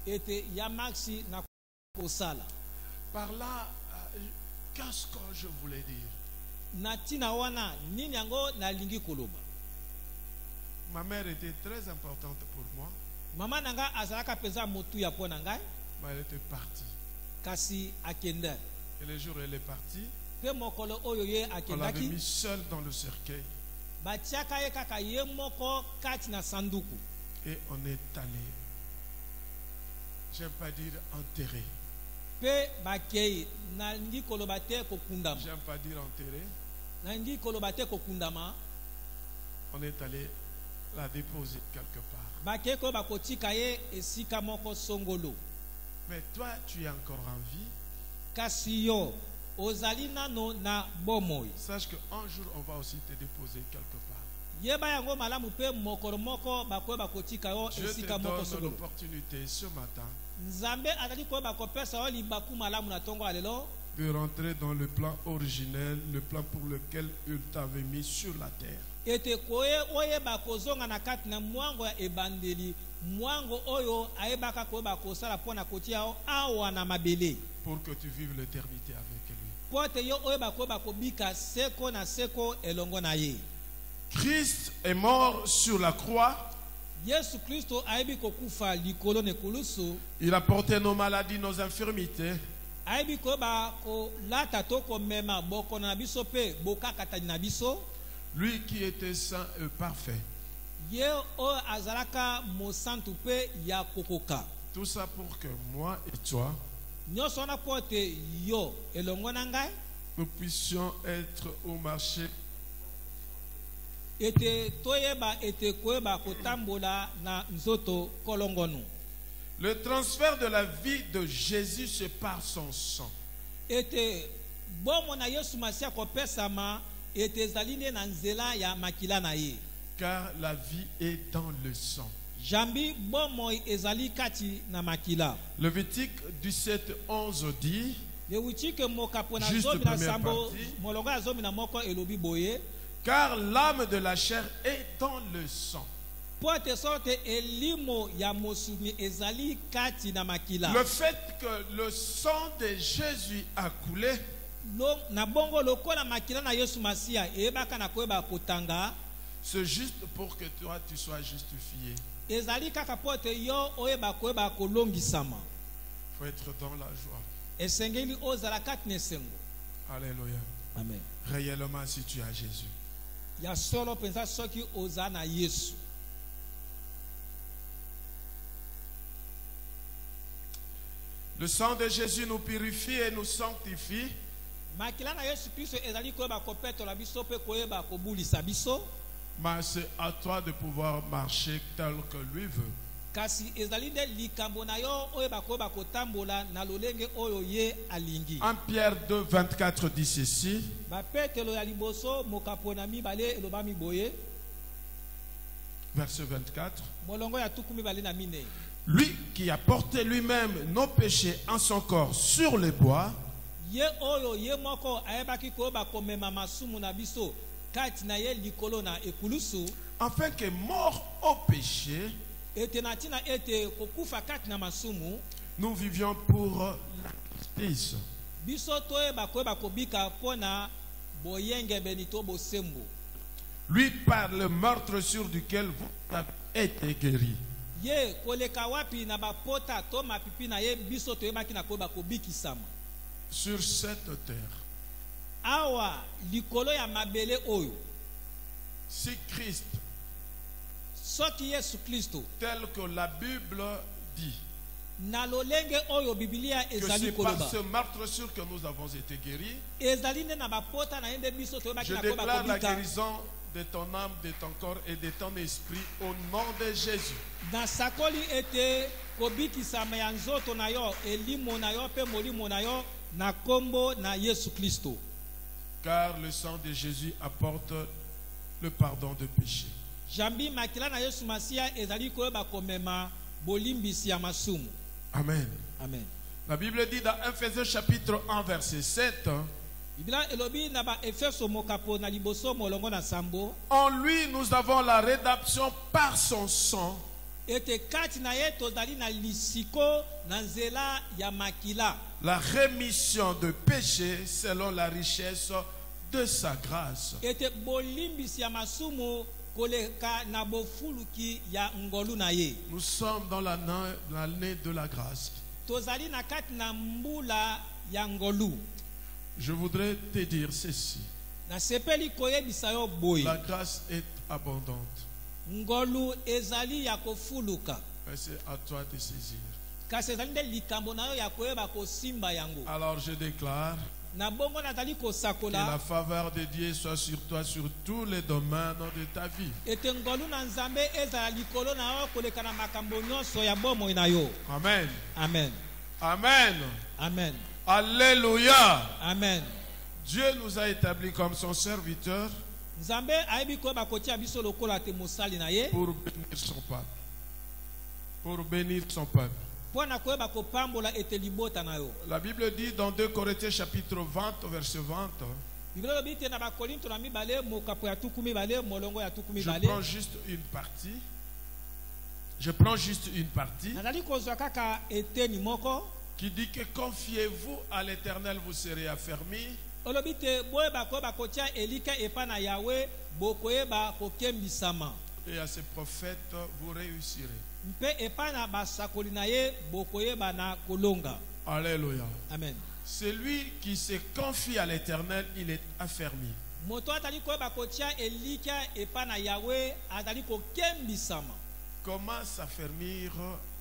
ete ya maxi na kosala. Par là, qu'est-ce que je voulais dire? na ntina wana nini yango nalingi koloba. Ma mère était très importante pour moi, mama na ngai azalaka mpenza motuya mpo na ngai mais elle était partie. kasi akenda. Et le jour où elle est partie, mpe mokolo oyo ye on l'avait akendaki mis seul dans le cercueil. batiaka ye kaka ye moko kati na sanduku. Et on est allé, j'aime pas dire enterré. mpe bakei nalingi koloba te kokundama. J'aime pas dire enterré. nalingi koloba te kokundama. On est allé la déposer quelque part. bakei koyeba kotika ye esika moko songolo. Mais toi, tu es encore en vie. kasi yo ozali nano na bomoi. Sache qu'un jour, on va aussi te déposer quelque part. yeba yango malamu mpe mokolo moko bakoyeba kotika yo Je te esika moko donne songolo. l'opportunité ce matin nzambe azali koyeba kopesa yo libaku malamu na ntongo ya lelo de rentrer dans le plan originel, le plan pour lequel il t'avait mis sur la terre. ete oyeba kozonga na kati na mwango ya ebandeli mwango oyo ayebaka koyeba kosala mpo na kotia yo awa na mabele Pour que tu vives l'éternité avec lui. mpo ete yo oyeba koyeba kobika seko na seko elongo na ye. Christ est mort sur la croix. yesu kristo ayebi kokufa likolo na ekulusu. Il a porté nos maladies, nos infirmités. ayebi koyeba kolata to komema bokono na biso mpe bokakatani na biso. Lui qui était saint et parfait. ye o azalaka mosantu pe ya kokoka. Tout ça pour que moi et toi, Nyonso na pote yo elongo na ngai nous puissions être au marché ete toyeba ete koyeba kotambola na nzoto kolongonu. Le transfert de la vie de Jésus, c'est par son sang. Ete bomo na Yesu Masia kopesama ete zaline na nzela ya makila na ye. Car la vie est dans le sang. Jambi bomo ezali kati na makila. Lévitique 17:11 dit, Lewitike mokapo na juste zomi na première sambo partie, molongo ya zomi na moko elobi boye. car l'âme de la chair est dans le sang. Pote sorte elimo ya mosumi ezali kati na makila. Le fait que le sang de Jésus a coulé, Na bongo lokola makila na Yesu Masia ebaka na koyeba kotanga. c'est juste pour que toi tu sois justifié. Ezali kaka pote yo oyeba koyeba kolongisama. Il faut être dans la joie. Esengeli ozala kati na esengo. Alléluia. Amen. Réellement, si tu as Jésus. Ya solo pensa soki oza na Yesu. Le sang de Jésus nous purifie et nous sanctifie. Makila na Yesu Kristo ezali koyeba kopetola biso pe koyeba kobulisa biso. Mais c'est à toi de pouvoir marcher tel que lui veut. Kasi ezali nde likambo na yo oyeba koyeba kotambola na lolenge oyo ye alingi. 1 Pierre 2:24 dit ceci. Bapetelo ya liboso mokapo na mibale elobami boye. Verset 24. Molongo ya tuku mibale na mine. Lui qui a porté lui-même nos péchés en son corps sur les bois, Ye oyo ye moko ayebaki koyeba komema masumu na biso kati na ye likolo na ekulusu. afin que mort au péché, Ete na tina ete kokufa kati na masumu. nous vivions pour la justice. Biso toyeba koyeba kobika pona boyenge benito bosembo. Lui par le meurtre sur duquel vous avez été guéris. Ye koleka wapi na bapota to mapipi na ye biso toyebaki na koyeba kobikisama. Sur cette terre, Awa likolo ya mabele oyo. si Christ, Soki Yesu Kristo tel que la Bible dit, na lolenge oyo Biblia que ezali c'est par koloba. ce meurtre que nous avons été guéris, Ezali ne na bapota na yende biso toyebaki je na koyeba déclare la kobika. guérison de ton âme, de ton corps et de ton esprit au nom de Jésus. Na sakoli ete kobikisama ya nzoto na yo elimo na yo pe molimo na yo na kombo na Yesu Kristo. Car le sang de Jésus apporte le pardon de péché. Jambi makila na Yesu Masia ezali koyeba komema bolimbisi ya masumu. Amen. Amen. La Bible dit dans Ephésiens chapitre 1 verset 7, Biblia elobi na ba Efeso mokapo na liboso molongo na sambo. en lui nous avons la rédemption par son sang, Ete kati na ye tozali na lisiko na nzela ya makila. la rémission de péché selon la richesse de sa grâce. Ete bolimbisi ya masumu koleka na bofuluki ya ngolu na ye. Nous sommes dans l'année de la grâce. Tozali na kati na mbula ya ngolu. Je voudrais te dire ceci. Na sepeli koyebisa yo boye. La grâce est abondante. Ngolu ezali ya kofuluka. Mais c'est à toi de saisir. Kasi ezali nde likambo na yo ya koyeba kosimba yango. Alors je déclare Na bongo nazali que kosakola. la faveur de Dieu soit sur toi, sur tous les domaines de ta vie. Ete ngolu na nzambe ezala likolo na yo koleka na makambo nyonso ya bomoi na yo. Amen. Amen. Amen. Amen. Alléluia. Amen. Dieu nous a établis comme son serviteur Nzambe ayebi koyeba kotia biso lokola te mosali na ye. pour bénir son peuple. Pour bénir son peuple. Pona koyeba kopambola ete libota na yo. La Bible dit dans 2 Corinthiens chapitre 20 verset 20. Biblia lobi te na bakorinto na mibale mokapo ya tuku mibale molongo ya tuku Je mibale. prends juste une partie. Je prends juste une partie Nazali kozwa kaka eteni moko. qui dit que confiez-vous à l'Éternel, vous serez affermis. Olobi te boyeba koyeba kotia elika epa na Yawe bokoyeba kokembisama. Et à ces prophètes, vous réussirez. Mpe epa na basakoli na ye bokoyeba na kolonga. Alléluia. Amen. Celui qui se confie à l'Éternel, il est affermi. moto atali koyeba kotia elikya epa na Yahweh atali kokembisama. Comment s'affermir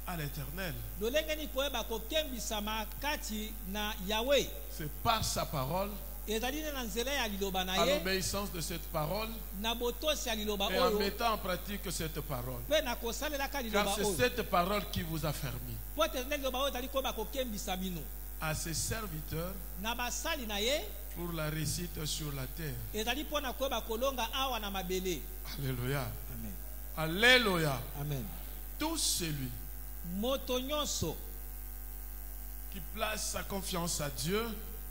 à l'Éternel? Lolengeni koyeba kokembisama kati na Yahweh. C'est par sa parole, Ezali na nzela ya liloba na à ye l'obéissance de cette parole na botosi ya liloba et en oyo mettant en pratique cette parole. pe na kosalelaka Car liloba c'est oyo cette parole qui vous a fermi. po ete nde liloba oyo ezali koyeba kokembisa bino À ses serviteurs na basali na ye pour la réussite sur la terre. ezali mpo na koyeba kolonga awa na mabele. Alléluia. Amen. Alléluia. Amen. Tout celui Moto nyonso qui place sa confiance à Dieu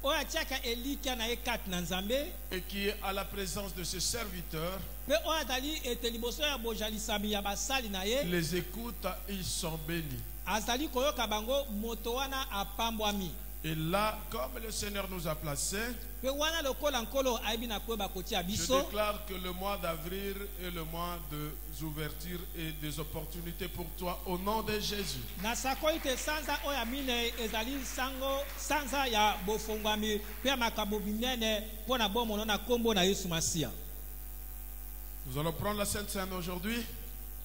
oyo atiaka elikya na ye kati na Nzambe et qui est à la présence de ses serviteurs, pe oyo azali ete liboso ya bojalisami ya basali na ye les écoute, ils sont bénis. azali koyoka bango, moto wana apambwami. Et là, comme le Seigneur nous a placés, Pe wana lokola nkolo ayebi na koyeba kotia je biso, déclare que le mois d'avril est le mois des ouvertures et des opportunités pour toi au nom de Jésus. nasako ite sanza oyo ya mine ezali sanza ya bofongwami pe ya makambo minene mpo na bomono na kombo na Yesu Masiya. Nous allons prendre la Sainte Seine aujourd'hui.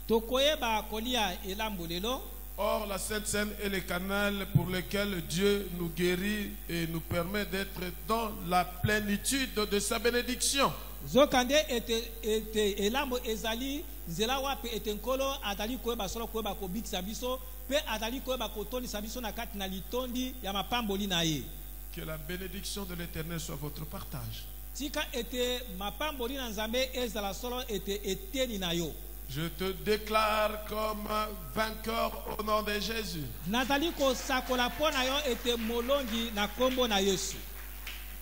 Tokoyeba kolia elambo lelo. Or, la Sainte Seine est le canal pour lequel Dieu nous guérit et nous permet d'être dans la plénitude de sa bénédiction. Zokande ete elambo ezali nzela wapi ete nkolo atali koyeba solo koyeba kobikisa biso pe atali koyeba kotondisa biso na kati na litondi ya mapamboli na ye. Que la bénédiction de l'Éternel soit votre partage. Tika ete mapamboli na Nzambe ezala solo ete eteni na yo. Je te déclare comme vainqueur au nom de Jésus. Nazali kosakola mpo na yo ete molongi na kombo na Yesu.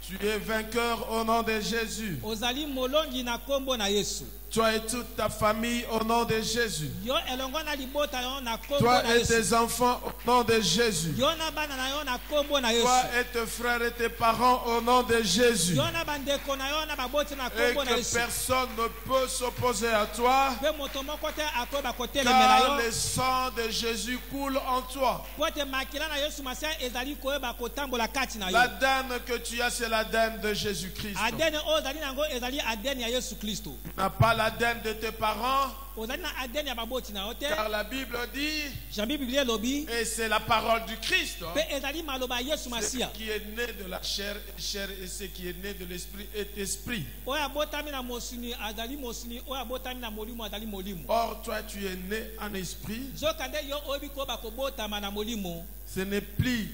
Tu es vainqueur au nom de Jésus. Ozali molongi na kombo na Yesu. Toi et toute ta famille au nom de Jésus. Yo elongo na libota yo na kombo Toi na et Yesu. tes enfants au nom de Jésus. Yo na bana na yo na kombo na Yesu. Toi et tes frères et tes parents au nom de Jésus. Yo na bandeko na yo na baboti na Et kombo na que Yesu. personne ne peut s'opposer à toi. Pe moto moko te akoyeba kotelemela Car yo. le sang de Jésus coule en toi. Po ete makila na Yesu Masiya ezali koyeba kotambola kati na yo. L'Adène que tu as, c'est l'Adène de Jésus-Christ. Adene oyo ozali nango ezali adene ya Yesu Kristo. Tu n'as pas l'Adène de tes parents. Ozali na adene ya baboti na yo te. Car la Bible dit, Jambi Biblia elobi et c'est la parole du Christ, pe ezali maloba ya Yesu ce Masiya. qui est né de la chair est chair, et ce qui est né de l'esprit est esprit. Oyo abotami na mosuni azali mosuni, oyo abotami na molimo azali molimo. Or, toi, tu es né en esprit. Zokande yo oyebi koyeba kobotama na molimo. Ce n'est plus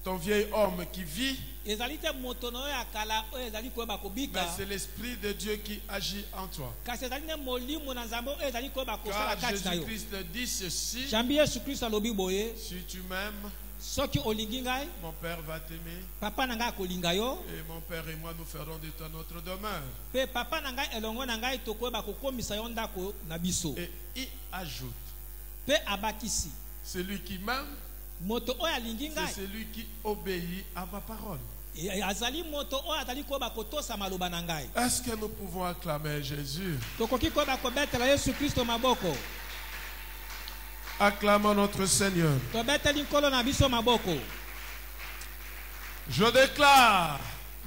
ton vieil homme qui vit, Ezali te moto na yo ya kala oyo ezali koyeba mais kobika. c'est l'Esprit de Dieu qui agit en toi. Kasi ezali ne molimo na Nzambe oyo ezali koyeba kosala Car kati na yo. Jésus-Christ dit ceci, Jambi Yesu Kristo alobi boye, si tu m'aimes, soki olingi ngai, mon Père va t'aimer, papa na ngai akolinga yo, et mon Père et moi nous ferons de toi notre demeure. pe papa na ngai elongo na ngai tokoyeba kokomisa yo ndako na biso. Et il ajoute, Pe abakisi, celui qui m'aime, moto oyo alingi ngai, c'est celui qui obéit à ma parole. azali moto oyo azali koyeba kotosa maloba na ngai. Est-ce que nous pouvons acclamer Jésus? Tokoki koyeba kobetela Yesu Kristo maboko. Acclamons notre Seigneur. Tobeteli nkolo na biso maboko. Je déclare,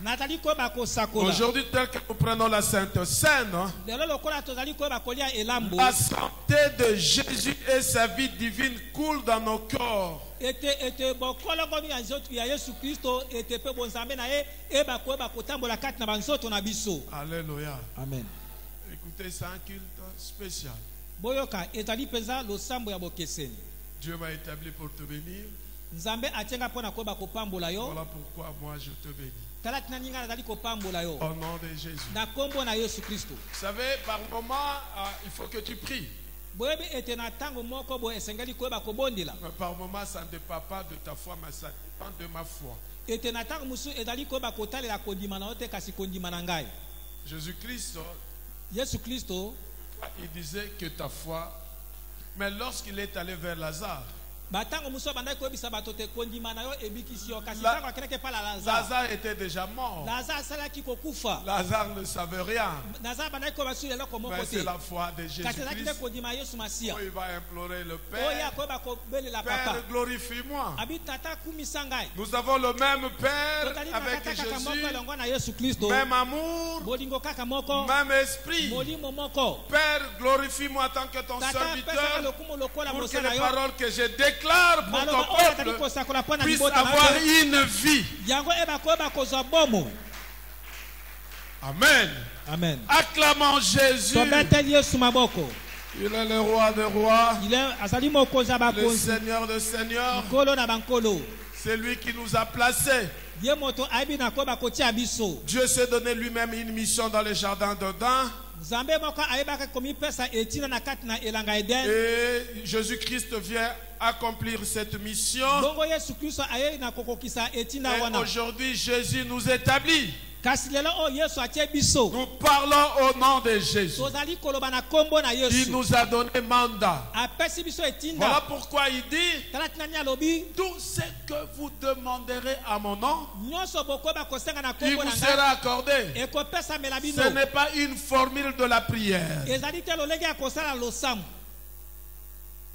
Nazali koyeba kosakola. aujourd'hui tel que nous prenons la Sainte Seine, Lelo lokola tozali koyeba kolia elambo. la santé de Jésus et sa vie divine coulent dans nos corps. Ete bokolongomi ya Yesu Kristo ete pe bonzambe na ye eba koyeba kotambola kati na banzoto na biso. Alléluia. Amen. Écoutez, c'est un culte spécial. Boyoka ezali penza losambo ya bokeseni. Dieu m'a établi pour te bénir. Nzambe atenga mpona koyeba kopambola yo. Voilà pourquoi moi je te bénis. Tala tina ninga nazali kopambola yo. Au nom de Jésus. Na kombo na Yesu Kristo. Vous savez, par moment, il faut que tu pries. Boyebi ete na tango moko bo esengeli koyeba kobondela. Mais par moment, ça ne dépend pas de ta foi, mais ça dépend de ma foi. Ete na tango musu ezali koyeba kotalela kondima na yo te kasi kondima na ngai. Jésus-Christ, Yesu Kristo il disait que ta foi. Mais lorsqu'il est allé vers Lazare, batango muso bandai koyebisa bato te kondima na yo ebikisi yo kasi La- tango akeneke pa la Lazare Lazare était déjà mort. Lazare asalaki kokufa Lazare ne savait rien. Lazare bandai koyeba su eloko Mais moko c'est te la foi de kasi ezalaki nde Jésus-Christ. kondima Yesu Masiya Oh, il va implorer le oyo Père. akoyeba kobelela papa Père, glorifie-moi. abi tata kumisa ngai Nous avons le même Père tozali na avec kata kaka moko Jésus. elongo na Yesu Kristo Même amour, bolingo kaka moko même esprit. molimo moko Père, glorifie-moi en tant que ton tata pesaka serviteur lokumu lokola pour que mosala les yo paroles que je déclare pour maloba ton oyo azali peuple kosakola mpo na puissent libota na avoir yo une vie. yango eba koyeba kozwa bomo Amen. amen Acclamons Jésus. tobeteli Yesu maboko Il est le roi des rois, azali mokonzi ya le bakonzi Seigneur des seigneurs. nkolo na bankolo C'est lui qui nous a placés. ye moto ayebi na koyeba kotia biso Dieu s'est donné lui-même une mission dans le jardin d'Eden. nzambe moko ayebaka komipesa etina na kati na elanga eden Et Jésus-Christ vient accomplir cette mission. bongo yesu kristo ayei na kokokisa etina Et wana aujourd'hui, Jésus nous établit. kasi lelo oyo yesu atie biso Nous parlons au nom de Jésus. tozali koloba na kombo na Il yesu nous a donné mandat. apesi biso Voilà etinda pourquoi il dit, tala tina nini alobi tout ce que vous demanderez à mon nom, nyonso bokoyeba kosenga na il kombo na vous ngai sera accordé. ekopesamela bino Ce n'est pas une formule de la prière. ezali te lolenge ya kosala losambo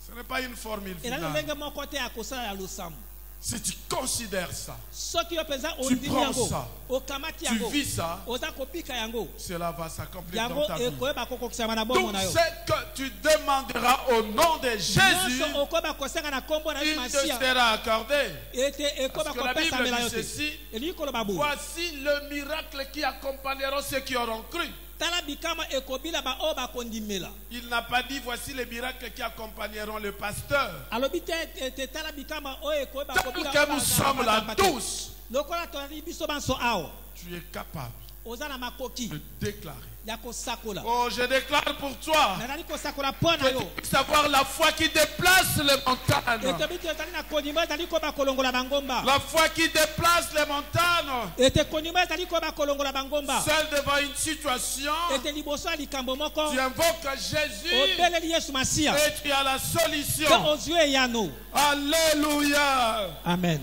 Ce n'est pas une formule ezali finale. lolenge moko te ya kosala ya losambo Si tu considères ça, soki yo mpenza Tu ondimi prends yango ça. okamati tu yango vis ça, oza kopika yango cela va s'accomplir yango dans ta vie. ekoyeba kokokisama na bomo Tout na yo ce que tu demanderas au nom de Jésus, nyonso okoyeba kosenga na kombo na yesu il te masiya sera accordé. ete ekoyeba Parce que la Bible kopesamela yo dit te ceci, elingi koloba boye voici le miracle qui accompagneront ceux qui auront cru. tala bikama ekobila baoyo bakondimela Il n'a pas dit voici les miracles qui accompagneront le pasteur. alobi te ete tala bikama oyo ekoyeba Tel kobila que nous sommes là tous, lokola tozali biso banso awa tu es capable oza na makoki de déclarer. ya kosakola Oh, je déclare pour toi nazali kosakola mpo na que yo tu puisses avoir la foi qui déplace les montagnes. etobi te ezali na kondima ezali koyeba kolongola bangomba La foi qui déplace les montagnes. ete kondima ezali koyeba kolongola bangomba Seul devant une situation, ete liboso ya likambo moko tu invoques Jésus obeleli yesu masiya et tu as la mpe solution. ozwi eyano Alléluia. amen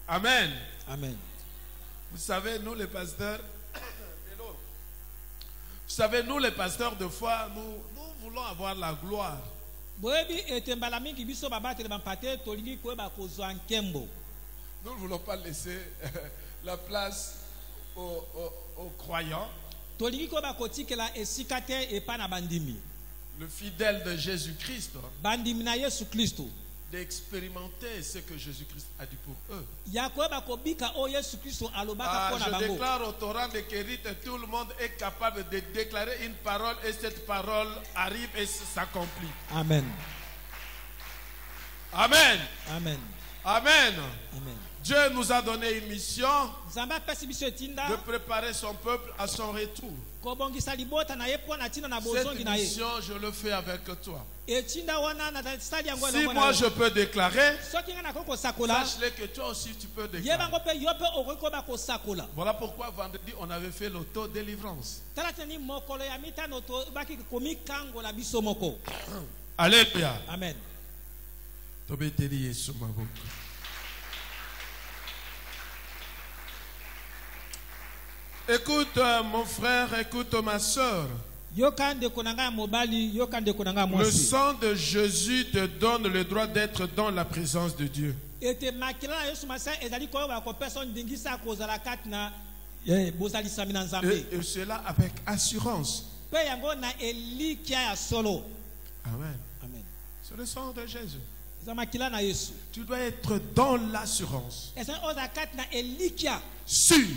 Amen. amen Vous savez, nous les pasteurs, de foi, nous voulons avoir la gloire. boyebi ete mbala mingi biso babateli bampate tolingi koyeba kozwa nkembo Nous ne voulons pas laisser la place aux croyants. tolingi koyeba kotikela esika te epai na bandimi Le fidèle de Jésus-Christ, bandimi na yesu kristo d'expérimenter ce que Jésus-Christ a dit pour eux. ya koyeba kobika oyo yesu kristo alobaka mpo na Je bango déclare au torrent de Kérit, tout le monde est capable de déclarer une parole et cette parole arrive et s'accomplit. amen Amen. amen Amen. amen Dieu nous a donné une mission nzambe apesi biso etinda de préparer son peuple à son retour. kobongisa libota na ye mpo na ntina na Cette bozongi na ye mission, je le fais avec toi. etinda wana nasali yango Si elongo na moi yo je peux déclarer, soki ngai nakoki kosakola sache-le que toi aussi tu peux ye déclarer. bango mpe yo mpe okoki koyeba kosakola Voilà pourquoi vendredi on avait fait l'auto-délivrance. tala tini mokolo ya mitano tobaki komikangola biso moko Alléluia. amen Tobeteli Yesu maboko. Écoute mon frère, écoute ma soeur. yoka ndeko na ngai ya mobali yoka ndeko na ngai ya Le mwasi sang de Jésus te donne le droit d'être dans la présence de Dieu. ete makila na yesu masiya ezali koyoba kopesa ndingisa kozala kati na bozalisami na nzambe Et cela avec assurance. mpe yango na elikia ya solo Amen. amen C'est le sang de Jésus. eza makila na yesu Tu dois être dans l'assurance. ezali ozala kati na elikia Sûr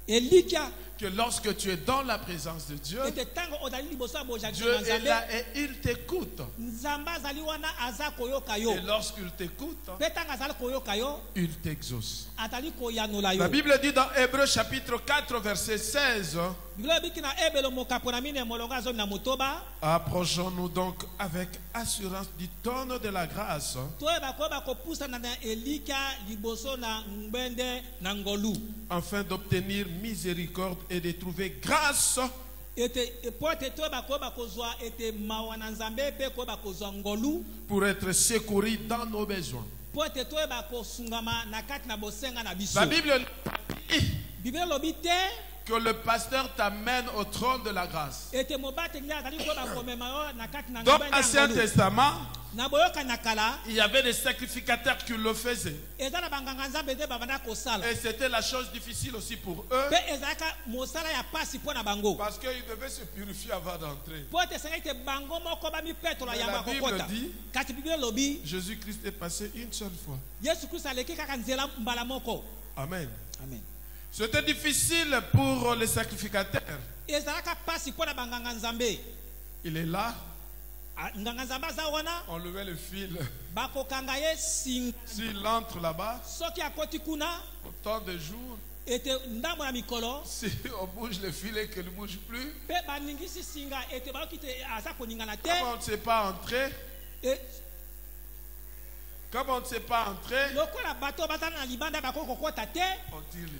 elikia que lorsque tu es dans la présence de Dieu, ete ntango ozali liboso ya bozalisi Dieu na est nzambe là et il t'écoute. nzambe azali wana aza koyoka yo Et lorsqu'il t'écoute, mpe ntango azali koyoka yo il t'exauce. azali koyanola yo La Bible dit dans Hébreux chapitre 4 verset 16, bibilo ebiki na ebelo mokapo na mine molongo ya zomi na motoba approchons-nous donc avec assurance du trône de la grâce toyeba koyeba kopusana na elikia liboso na ngbende na ngolu afin d'obtenir miséricorde et de trouver grâce pour être secourus dans nos besoins. La Bible dit que le pasteur t'amène au trône de la grâce. Dans l'Ancien Testament, il y avait des sacrificateurs qui le faisaient. Et c'était la chose difficile aussi pour eux. Parce qu'ils devaient se purifier avant d'entrer. La Bible dit, Jésus-Christ est passé une seule fois. Amen. Amen. C'était difficile pour les sacrificateurs. Il est là. On levait le fil. S'il entre là-bas, autant de jours, si on bouge le fil et qu'il ne bouge plus, comme on ne sait pas entrer, comme on ne sait pas entrer, on tire.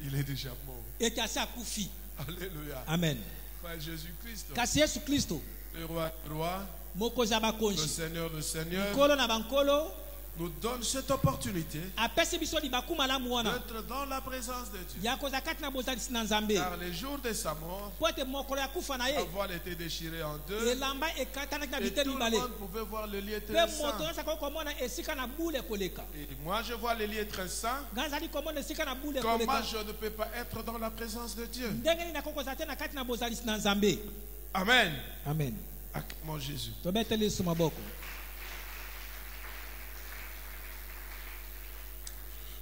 Il est déjà mort. Alléluia. Amen. Frère Jésus-Christ, le roi des rois, le Seigneur des seigneurs, nous donne cette opportunité d'être dans la présence de Dieu. Car les jours de sa mort, la voile était déchirée en deux, et tout le monde pouvait voir le lieu très saint. Et moi je vois le lieu très saint. Comment je ne peux pas être dans la présence de Dieu? Amen. Amen. Mon Jésus.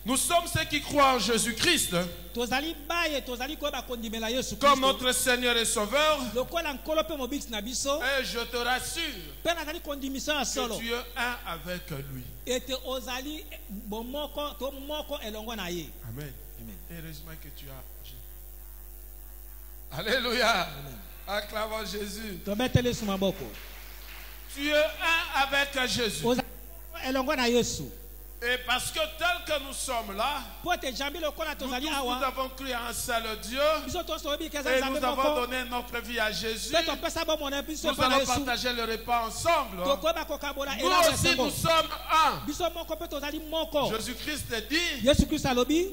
Nous sommes ceux qui croient en Jésus-Christ comme notre Seigneur et Sauveur. Et je te rassure que tu es un avec lui. Amen. Heureusement que tu as agi. Alléluia. Acclamons Jésus. Tu es un avec Jésus. Et parce que tel que nous sommes là, nous avons cru en un seul Dieu et nous avons donné notre vie à Jésus. Nous allons partager le repas ensemble. Nous aussi nous sommes un. Jésus-Christ dit,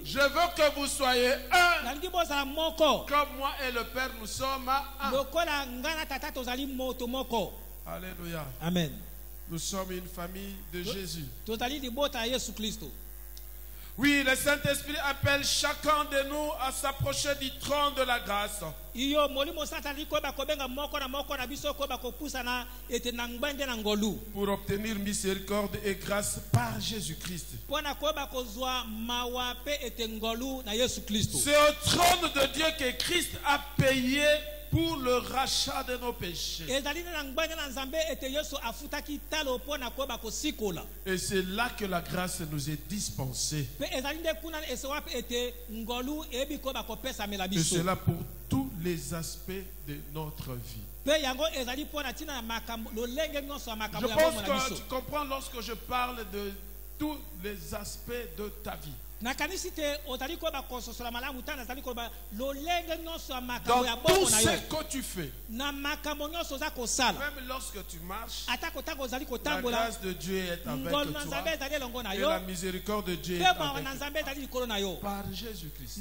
je veux que vous soyez un comme moi et le Père nous sommes un. Alléluia. Amen. Nous sommes une famille de Jésus. Oui, le Saint-Esprit appelle chacun de nous à s'approcher du trône de la grâce. Pour obtenir miséricorde et grâce par Jésus-Christ. C'est au trône de Dieu que Christ a payé pour le rachat de nos péchés. Et c'est là que la grâce nous est dispensée. Et cela pour tous les aspects de notre vie. Je pense que tu comprends lorsque je parle de tous les aspects de ta vie. Dans tout ce que tu fais, même lorsque tu marches, la grâce de Dieu est avec toi et la miséricorde de Dieu est avec toi. Par Jésus-Christ,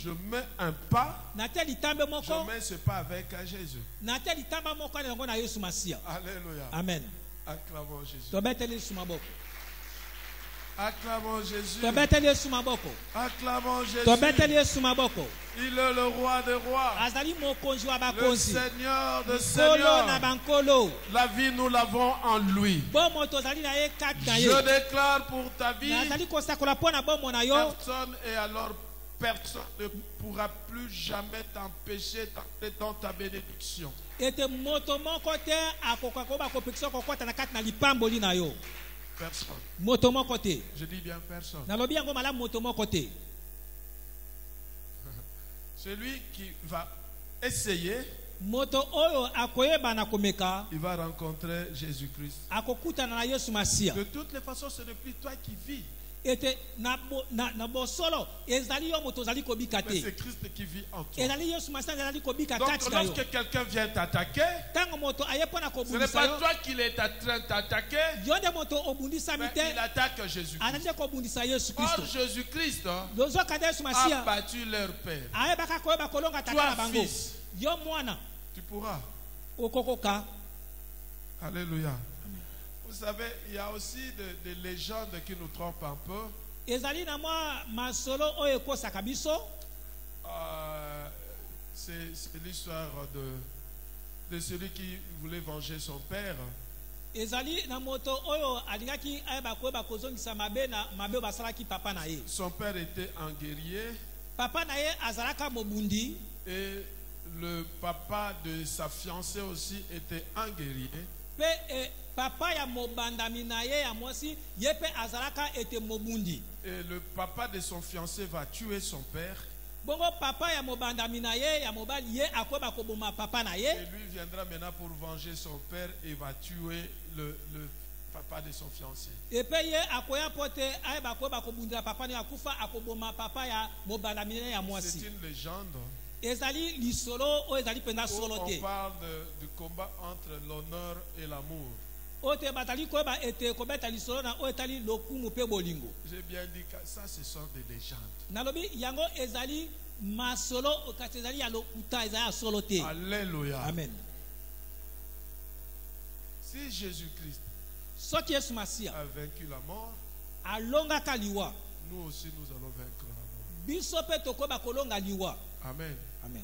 je mets un pas, je mets ce pas avec Jésus. Alléluia. Amen. Acclamons Jésus. Acclamons Jésus. Acclamons Jésus. Il est le roi des rois. Le Seigneur des seigneurs. La vie, nous l'avons en lui. Je déclare pour ta vie, personne et alors personne ne pourra plus jamais t'empêcher d'entrer dans ta bénédiction. Personne. Je dis bien personne. Celui qui va essayer, il va rencontrer Jésus-Christ. De toutes les façons, ce n'est plus toi qui vis. ete na bosolo ezali yo moto ozali kobika Mais te c'est Christ qui vit en toi. ezali yesu masiya ezali kobika Donc kati na yo lorsque quelqu'un vient t'attaquer, ntango moto aye mpo na ce n'est kobundisa pas yo toi qui est en train de t'attaquer, yo nde moto obundisami mais te il attaque Jésus-Christ. azali te kobundisa yesu Or, kristo Jésus-Christ lozokanda yesu a masiya battu leur père. ayebaka koyeba kolonga tata Toi, na bango fils. yo mwana Tu pourras. okokoka Alléluia. Vous savez, il y a aussi des légendes qui nous trompent un peu. ezali na mwa masolo oyo ekosaka biso C'est l'histoire de celui qui voulait venger son père. ezali na moto oyo alingaki ayeba koyeba kozongisa mabe na mabe oyo basalaki papa na ye Son père était un guerrier papa na ye azalaka mobundi et le papa de sa fiancée aussi était un guerrier. mpe papa ya mobandami na ye ya mwasi ye mpe azalaka ete mobundi Et le papa de son fiancé va tuer son père. bongo papa ya mobandami na ye ya mobali ye akoyeba koboma papa na ye Et lui viendra maintenant pour venger son père et va tuer le papa de son fiancé. epe ye akoya mpo te ayeba koyeba kobundela papa na ye akufa akoboma papa ya mobandami na ye ya C'est mwasi une légende ezali lisolo oyo ezali mpenza où solo on te parle du combat entre l'honneur et l'amour. oyo te batali koyeba ete kobeta lisolo na oyo etali lokumu mpe bolingo J'ai bien dit que ça, ce sont des légendes. nalobi yango ezali masolo kasi ezali ya lokuta ezali ya solo te Alléluia. amen Si Jésus-Christ soki yesu masiya a vaincu la mort, alongaka liwa nous aussi nous allons vaincre la mort. biso mpe tokoyeba kolonga liwa Amen. amen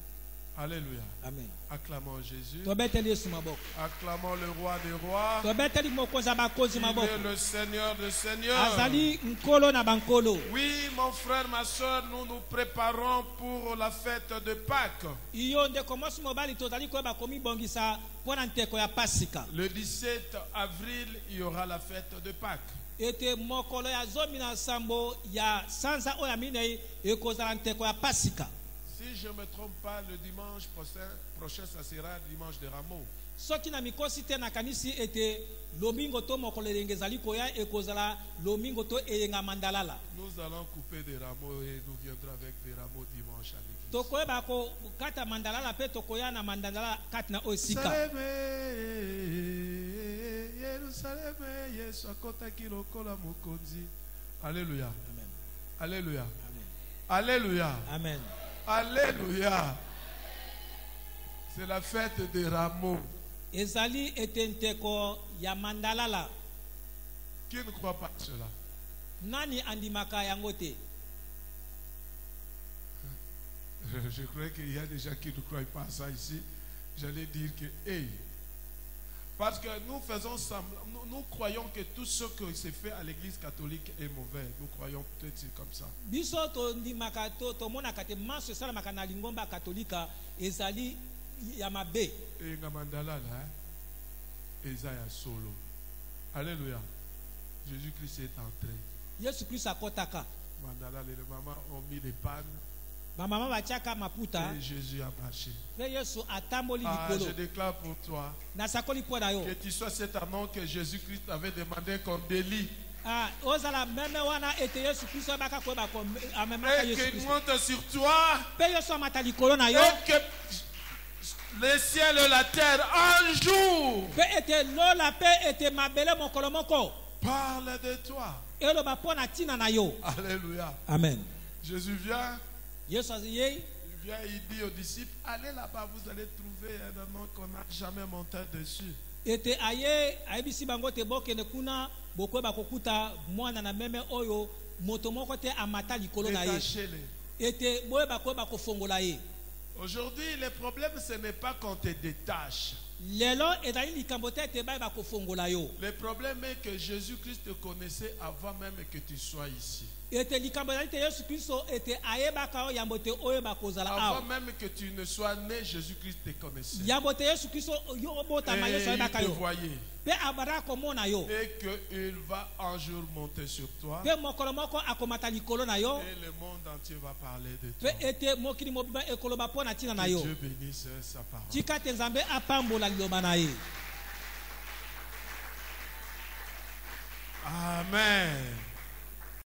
Alléluia. amen Acclamons Jésus. tobeteli yesu maboko Acclamons le roi des rois. tobeteli mokonzi ya bakonzi Il maboko est le Seigneur des seigneurs. azali nkolo na bankolo Oui, mon frère, ma soeur, nous nous préparons pour la fête de Pâques. iyo ndeko mwasi mobali tozali koyeba komibongisa mpo na nteko ya pasika Le 17 avril, il y aura la fête de Pâques. ete mokolo ya zomi na nsambo ya sanza oyo ya minei ekozala nteko ya pasika Si je ne me trompe pas, le dimanche prochain, ça sera dimanche de Rameaux. soki na mikosi te nakanisi ete lomingo to mokolo elenge ezali koya ekozala lomingo to eyenga mandalala Nous allons couper des rameaux et nous viendrons avec des rameaux dimanche à l'église. tokoyeba kokata mandalala mpe tokoya na mandalala kati na oyo sika Alléluia. amen Alléluia. amen Alléluia. amen Alléluia. C'est la fête des rameaux. ezali ete nteko ya mandalala Qui ne croit pas à cela? nani andimaka yango te Je crois qu'il y a des gens qui ne croient pas à ça ici. J'allais dire que, hey, parce que nous faisons semblant, nous croyons que tout ce que s'est fait à l'église catholique est mauvais. Nous croyons peut-être c'est comme ça. biso tondimaka tomonaka te maso esalamaka na lingomba ya katolika ezali ya mabe Et Ngamandala là, Isaiah solo. Alléluia. Jésus-Christ est entré. yesu kristo akotaka Mandala, les mamans ont mis des pannes bamama batiaka maputa et Jésus a marché. mpe yesu atamboli Ah, likolo je déclare pour toi nasakoli mpo na yo que tu sois cet amant que Jésus-Christ avait demandé comme délit. ozala meme wana ete yesu kristo ayebaka koyeba amemaka Et yesu qu'il kristo monte sur toi. mpe yesu amata likolo na yo Et que le ciel et la terre un jour mpe ete lola mpe ete mabele mokolo moko parle de toi. eloba mpo na ntina na yo Alléluia. amen Jésus vient, yesu yei il vient, il dit aux disciples, allez là-bas, vous allez trouver un amant qu'on n'a jamais monté dessus. ete aye ayebisi bango te bokende kuna bokoyeba kokuta mwana na meme oyo moto moko te amata likolo na ye Détachez-les. ete boyeba koyeba kofongola ye Aujourd'hui, le problème, ce n'est pas qu'on te détache. lelo ezali likambo te ete bayeba kofongola yo Le problème est que Jésus-Christ te connaissait avant même que tu sois ici. ete likambo ezali te yesu kristo ete ayebaka yo yambo te oyeba kozala Avant awa même que tu ne sois né, Jésus-Christ te connaissait. yambo te yesu kristo yo obotama Et yesu il ayebaka te yo voyait. mpe abadaka komona yo Et qu'il va un jour monter sur toi. mpe mokolo moko akomata likolo na yo Et le monde entier va parler de mpe toi. ete mokili mobimba ekoloba mpo na ntina na Que yo Dieu bénisse sa parole. tika te nzambe apambola liloba na ye Amen.